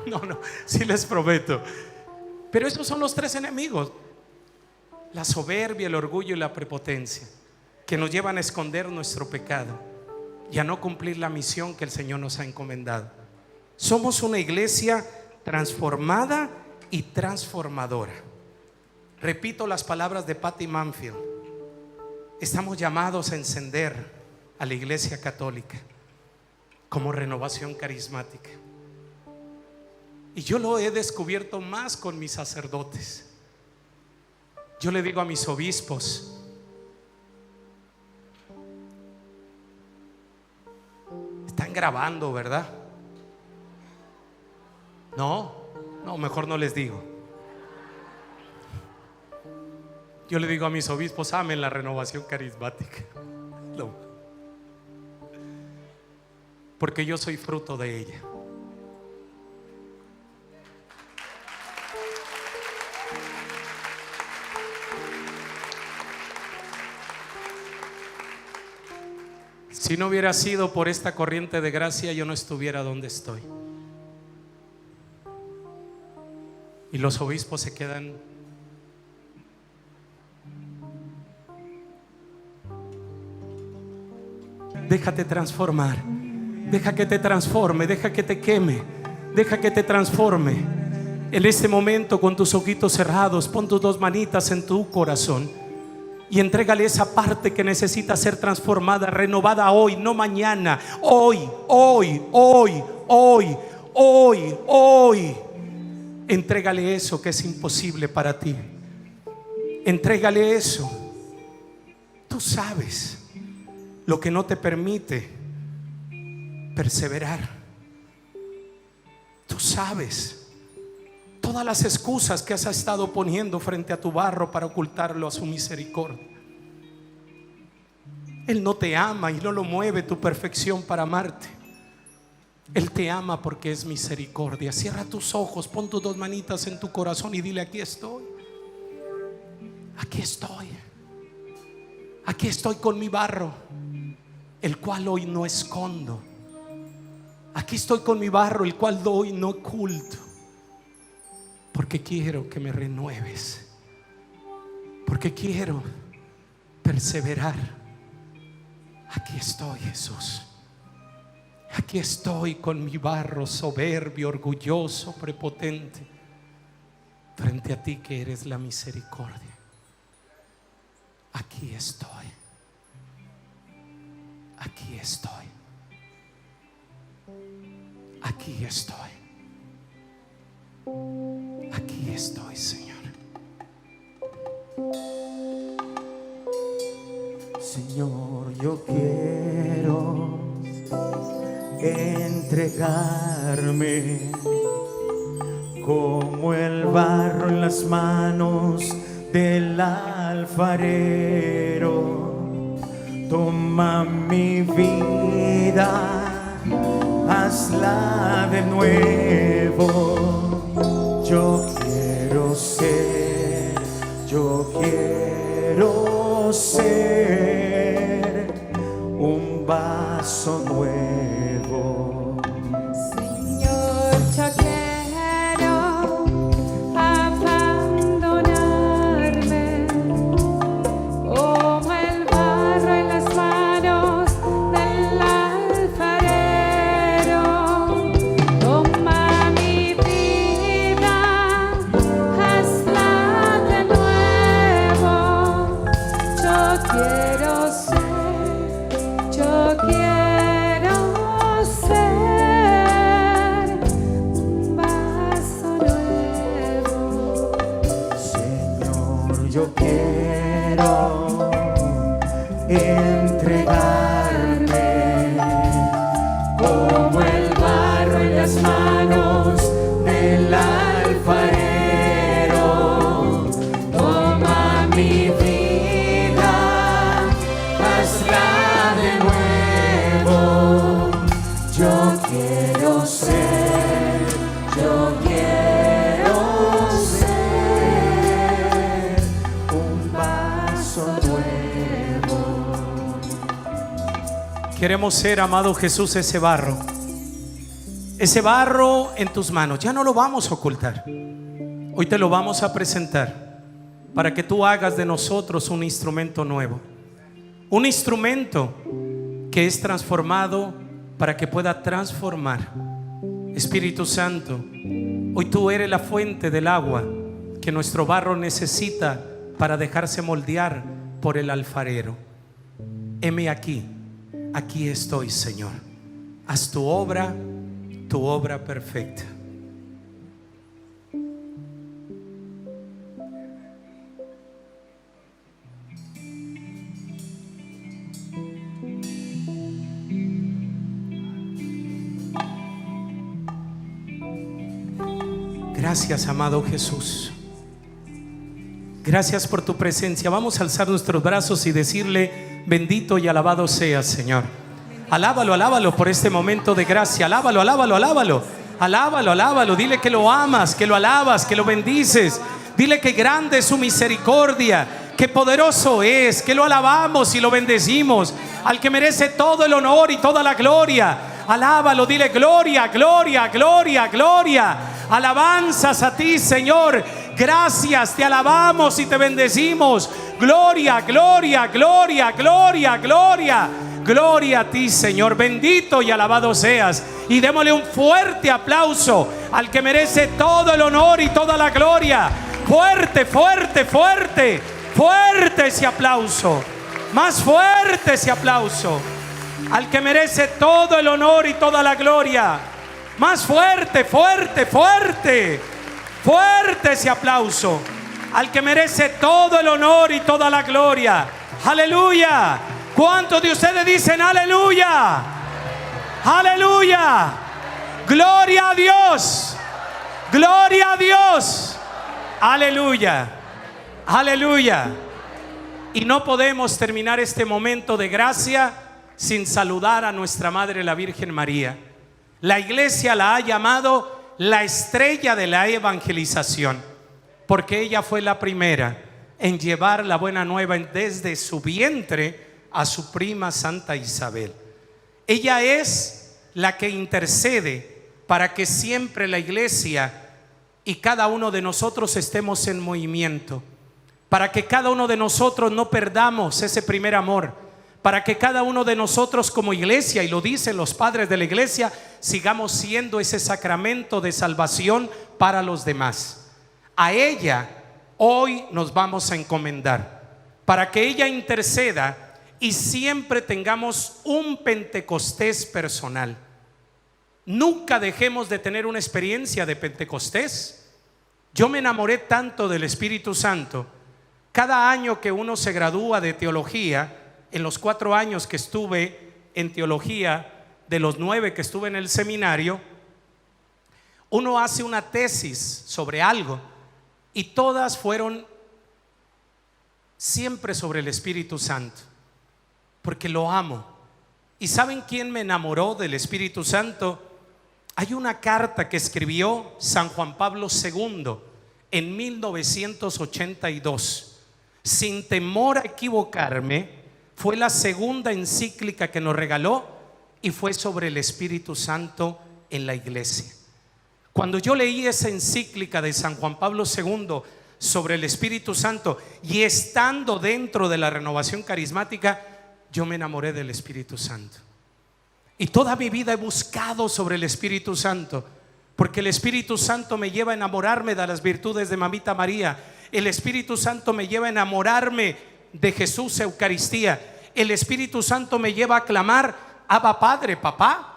No, sí les prometo. Pero esos son los 3 enemigos: la soberbia, el orgullo y la prepotencia, que nos llevan a esconder nuestro pecado y a no cumplir la misión que el Señor nos ha encomendado. Somos una iglesia transformada y transformadora. Repito las palabras de Patty Manfield: estamos llamados a encender a la iglesia católica como renovación carismática. Y yo lo he descubierto más con mis sacerdotes. Yo le digo a mis obispos: están grabando, ¿verdad? No, mejor no les digo. Yo le digo a mis obispos: amen la renovación carismática. No. Porque yo soy fruto de ella. Si no hubiera sido por esta corriente de gracia, yo no estuviera donde estoy. Y los obispos se quedan. Déjate transformar. Deja que te transforme, deja que te queme, deja que te transforme. En este momento, con tus ojitos cerrados, pon tus 2 manitas en tu corazón y entrégale esa parte que necesita ser transformada, renovada hoy, no mañana. Hoy. Entrégale eso que es imposible para ti. Entrégale eso. Tú sabes lo que no te permite perseverar. Tú sabes todas las excusas que has estado poniendo frente a tu barro para ocultarlo a su misericordia. Él no te ama y no lo mueve tu perfección para amarte. Él te ama porque es misericordia. Cierra tus ojos, pon tus 2 manitas en tu corazón y dile: aquí estoy. Aquí estoy. Aquí estoy con mi barro, el cual hoy no escondo. Aquí estoy con mi barro, el cual hoy no oculto, porque quiero que me renueves, porque quiero perseverar. Aquí estoy, Jesús. Aquí estoy con mi barro soberbio, orgulloso, prepotente, frente a ti que eres la misericordia. Aquí estoy. Aquí estoy. Aquí estoy. Aquí estoy, Señor. Señor, yo quiero entregarme como el barro en las manos del alfarero. Toma mi vida, hazla de nuevo. Yo quiero ser un vaso nuevo. Señor, yo quiero abandonarme como el barro en las manos del alfarero. yo quiero entregarme como el barro en las manos del alfarero. Toma mi vida, hazla de nuevo. Yo quiero ser, yo quiero ser un vaso nuevo. Queremos ser, amado Jesús, ese barro en tus manos. Ya no lo vamos a ocultar. Hoy te lo vamos a presentar para que tú hagas de nosotros un instrumento nuevo, un instrumento que es transformado para que pueda transformar. Espíritu Santo, hoy tú eres la fuente del agua que nuestro barro necesita para dejarse moldear por el alfarero. Heme aquí, aquí estoy, Señor. Haz tu obra perfecta. Gracias, amado Jesús. Gracias por tu presencia. Vamos a alzar nuestros brazos y decirle: bendito y alabado seas, Señor. Alábalo, alábalo por este momento de gracia. Alábalo, alábalo, alábalo. Alábalo, alábalo. Dile que lo amas, que lo alabas, que lo bendices. Dile que grande es su misericordia, que poderoso es, que lo alabamos y lo bendecimos, al que merece todo el honor y toda la gloria. Alábalo, dile: gloria, gloria, gloria, gloria. Alabanzas a ti, Señor. Gracias, te alabamos y te bendecimos. Gloria, gloria, gloria, gloria, gloria. Gloria a ti, Señor. Bendito y alabado seas. Y démosle un fuerte aplauso al que merece todo el honor y toda la gloria. Fuerte, fuerte, fuerte, fuerte ese aplauso. Más fuerte ese aplauso al que merece todo el honor y toda la gloria. Más fuerte, fuerte, fuerte, fuerte ese aplauso al que merece todo el honor y toda la gloria. Aleluya. ¿Cuántos de ustedes dicen aleluya? Aleluya. Gloria a Dios. Gloria a Dios. Aleluya. Aleluya. Y no podemos terminar este momento de gracia sin saludar a nuestra Madre, la Virgen María. La iglesia la ha llamado la estrella de la evangelización, porque ella fue la primera en llevar la buena nueva desde su vientre a su prima Santa Isabel. Ella es la que intercede para que siempre la iglesia y cada uno de nosotros estemos en movimiento, para que cada uno de nosotros no perdamos ese primer amor, para que cada uno de nosotros como iglesia, y lo dicen los padres de la iglesia, sigamos siendo ese sacramento de salvación para los demás. A ella hoy nos vamos a encomendar, para que ella interceda y siempre tengamos un Pentecostés personal. Nunca dejemos de tener una experiencia de Pentecostés. Yo me enamoré tanto del Espíritu Santo. Cada año que uno se gradúa de teología, en los 4 años que estuve en teología, de los 9 que estuve en el seminario, uno hace una tesis sobre algo y todas fueron siempre sobre el Espíritu Santo, porque lo amo. ¿Y saben quién me enamoró del Espíritu Santo? Hay una carta que escribió San Juan Pablo II en 1982. Sin temor a equivocarme, fue la segunda encíclica que nos regaló y fue sobre el Espíritu Santo en la iglesia. Cuando yo leí esa encíclica de San Juan Pablo II sobre el Espíritu Santo y estando dentro de la renovación carismática, yo me enamoré del Espíritu Santo. Y toda mi vida he buscado sobre el Espíritu Santo, porque el Espíritu Santo me lleva a enamorarme de las virtudes de Mamita María. El Espíritu Santo me lleva a enamorarme de Jesús Eucaristía. El Espíritu Santo me lleva a clamar: Abba Padre, papá.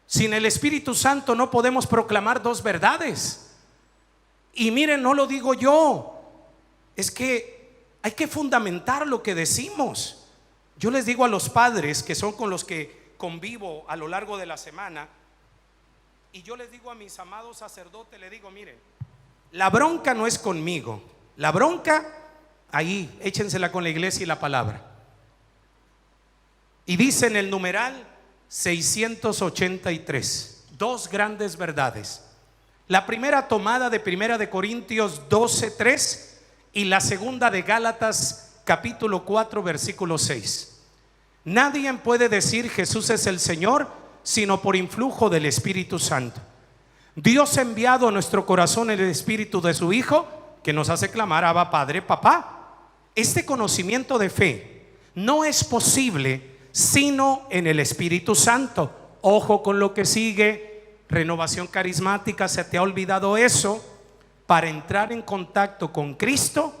Sin el Espíritu Santo no podemos proclamar dos verdades. Y miren, no lo digo yo, es que hay que fundamentar lo que decimos. Yo les digo a los padres que son con los que convivo a lo largo de la semana, y yo les digo a mis amados sacerdotes, les digo, miren, la bronca no es conmigo, la bronca ahí, échensela con la iglesia y la palabra. Y dice en el numeral 683, dos grandes verdades. La primera tomada de Primera de Corintios 12:3 y la segunda de Gálatas capítulo 4 versículo 6. Nadie puede decir Jesús es el Señor sino por influjo del Espíritu Santo. Dios ha enviado a nuestro corazón el Espíritu de su Hijo, que nos hace clamar Abba Padre, Papá. Este conocimiento de fe no es posible sino en el Espíritu Santo. Ojo con lo que sigue, renovación carismática, ¿se te ha olvidado eso? Para entrar en contacto con Cristo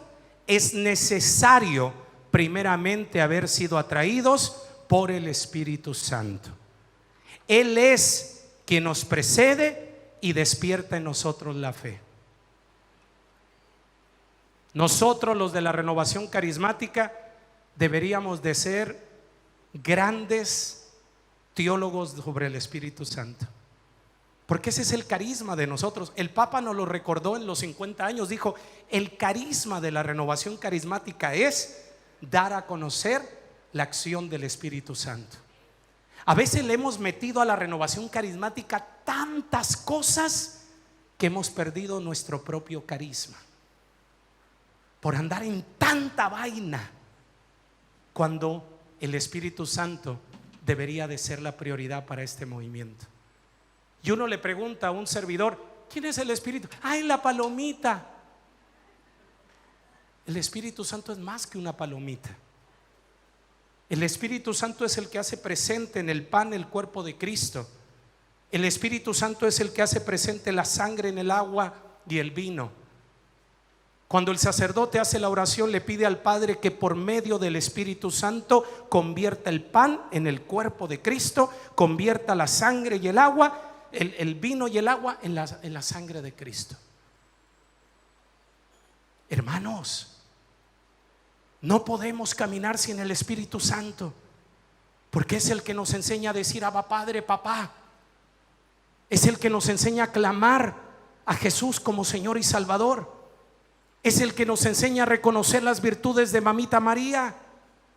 es necesario primeramente haber sido atraídos por el Espíritu Santo. Él es quien nos precede y despierta en nosotros la fe. Nosotros, los de la renovación carismática, deberíamos de ser grandes teólogos sobre el Espíritu Santo, porque ese es el carisma de nosotros. El Papa nos lo recordó en los 50 años, dijo, el carisma de la renovación carismática es dar a conocer la acción del Espíritu Santo. A veces le hemos metido a la renovación carismática tantas cosas que hemos perdido nuestro propio carisma por andar en tanta vaina, cuando el Espíritu Santo debería de ser la prioridad para este movimiento. Y uno le pregunta a un servidor, ¿quién es el Espíritu? ¡Ay, la palomita! El Espíritu Santo es más que una palomita. El Espíritu Santo es el que hace presente en el pan el cuerpo de Cristo. El Espíritu Santo es el que hace presente la sangre en el agua y el vino. Cuando el sacerdote hace la oración, le pide al Padre que por medio del Espíritu Santo convierta el pan en el cuerpo de Cristo, convierta la sangre y el agua, el vino y el agua en la sangre de Cristo. Hermanos, no podemos caminar sin el Espíritu Santo, porque es el que nos enseña a decir Abba Padre, Papá. Es el que nos enseña a clamar a Jesús como Señor y Salvador. Es el que nos enseña a reconocer las virtudes de Mamita María.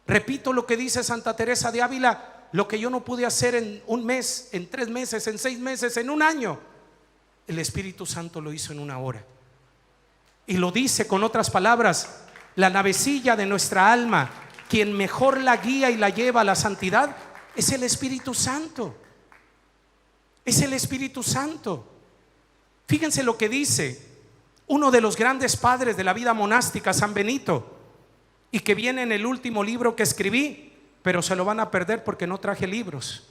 Repito lo que dice Santa Teresa de Ávila: lo que yo no pude hacer en un mes, en 3 meses, en 6 meses, en un año, el Espíritu Santo lo hizo en una hora. Y lo dice con otras palabras: la navecilla de nuestra alma, quien mejor la guía y la lleva a la santidad, es el Espíritu Santo. Es el Espíritu Santo. Fíjense lo que dice uno de los grandes padres de la vida monástica, San Benito, y que viene en el último libro que escribí, pero se lo van a perder porque no traje libros.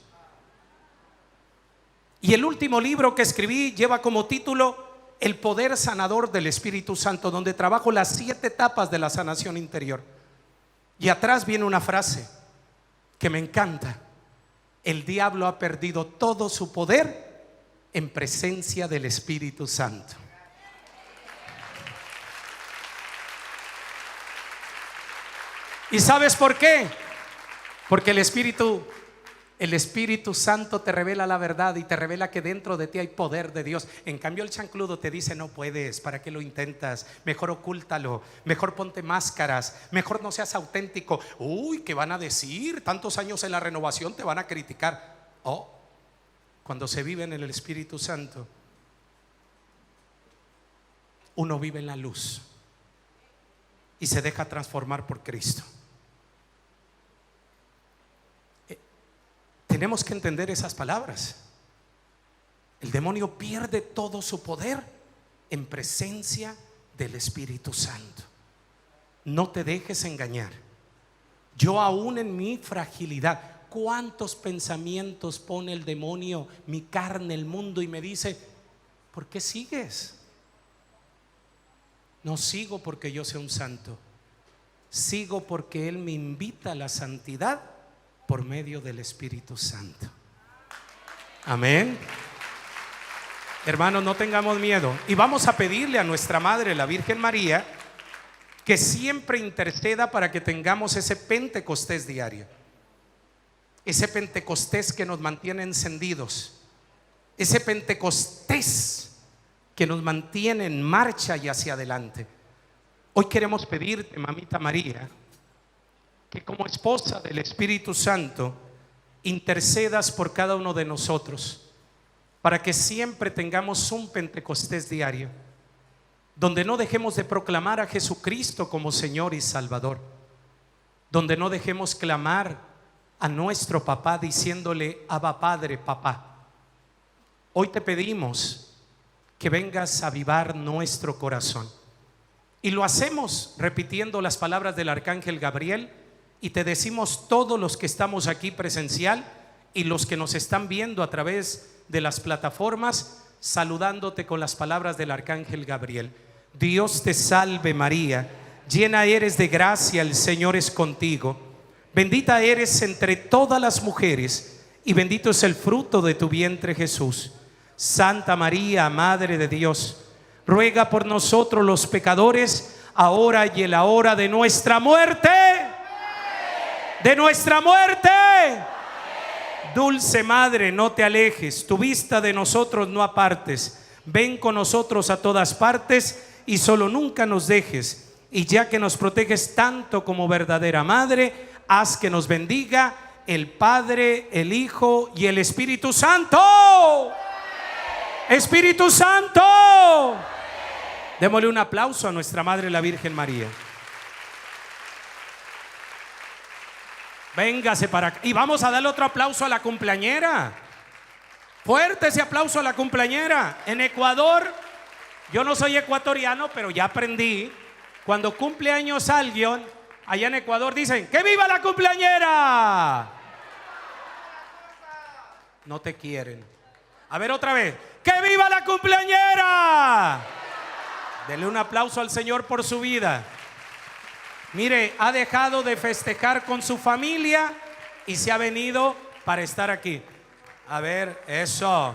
Y el último libro que escribí lleva como título El poder sanador del Espíritu Santo, donde trabajo las 7 etapas de la sanación interior. Y atrás viene una frase que me encanta: el diablo ha perdido todo su poder en presencia del Espíritu Santo. ¿Y sabes por qué? Porque el Espíritu Santo te revela la verdad y te revela que dentro de ti hay poder de Dios. En cambio el chancludo te dice: no puedes, ¿para qué lo intentas? Mejor ocúltalo, mejor ponte máscaras, mejor no seas auténtico. Uy, ¿qué van a decir? Tantos años en la renovación, te van a criticar. Oh, cuando se vive en el Espíritu Santo, uno vive en la luz y se deja transformar por Cristo. Tenemos que entender esas palabras. El demonio pierde todo su poder en presencia del Espíritu Santo. No te dejes engañar. Yo aún en mi fragilidad, ¿cuántos pensamientos pone el demonio, mi carne, el mundo, y me dice: ¿por qué sigues? No sigo porque yo sea un santo, sigo porque Él me invita a la santidad por medio del Espíritu Santo. Amén. Hermanos, no tengamos miedo y vamos a pedirle a nuestra Madre, la Virgen María, que siempre interceda para que tengamos ese Pentecostés diario, ese Pentecostés que nos mantiene encendidos, ese Pentecostés que nos mantiene en marcha y hacia adelante. Hoy queremos pedirte, mamita María, que como esposa del Espíritu Santo intercedas por cada uno de nosotros, para que siempre tengamos un Pentecostés diario, donde no dejemos de proclamar a Jesucristo como Señor y Salvador, donde no dejemos clamar a nuestro papá diciéndole: Abba Padre, papá. Hoy te pedimos que vengas a avivar nuestro corazón, y lo hacemos repitiendo las palabras del arcángel Gabriel, y te decimos todos los que estamos aquí presencial y los que nos están viendo a través de las plataformas, saludándote con las palabras del arcángel Gabriel. Dios te salve María, llena eres de gracia, el Señor es contigo. Bendita eres entre todas las mujeres y bendito es el fruto de tu vientre Jesús. Santa María, Madre de Dios, ruega por nosotros los pecadores, ahora y en la hora de nuestra muerte. De nuestra muerte. Dulce Madre, no te alejes, tu vista de nosotros no apartes. Ven con nosotros a todas partes y solo nunca nos dejes. Y ya que nos proteges tanto como verdadera Madre, haz que nos bendiga el Padre, el Hijo y el Espíritu Santo. Espíritu Santo. Démosle un aplauso a nuestra Madre la Virgen María. Véngase para acá. Y vamos a darle otro aplauso a la cumpleañera. Fuerte ese aplauso a la cumpleañera. En Ecuador, yo no soy ecuatoriano, pero ya aprendí. Cuando cumple años alguien, allá en Ecuador dicen: ¡que viva la cumpleañera! No te quieren. A ver otra vez. ¡Que viva la cumpleañera! Denle un aplauso al Señor por su vida. Mire, ha dejado de festejar con su familia y se ha venido para estar aquí. A ver, eso.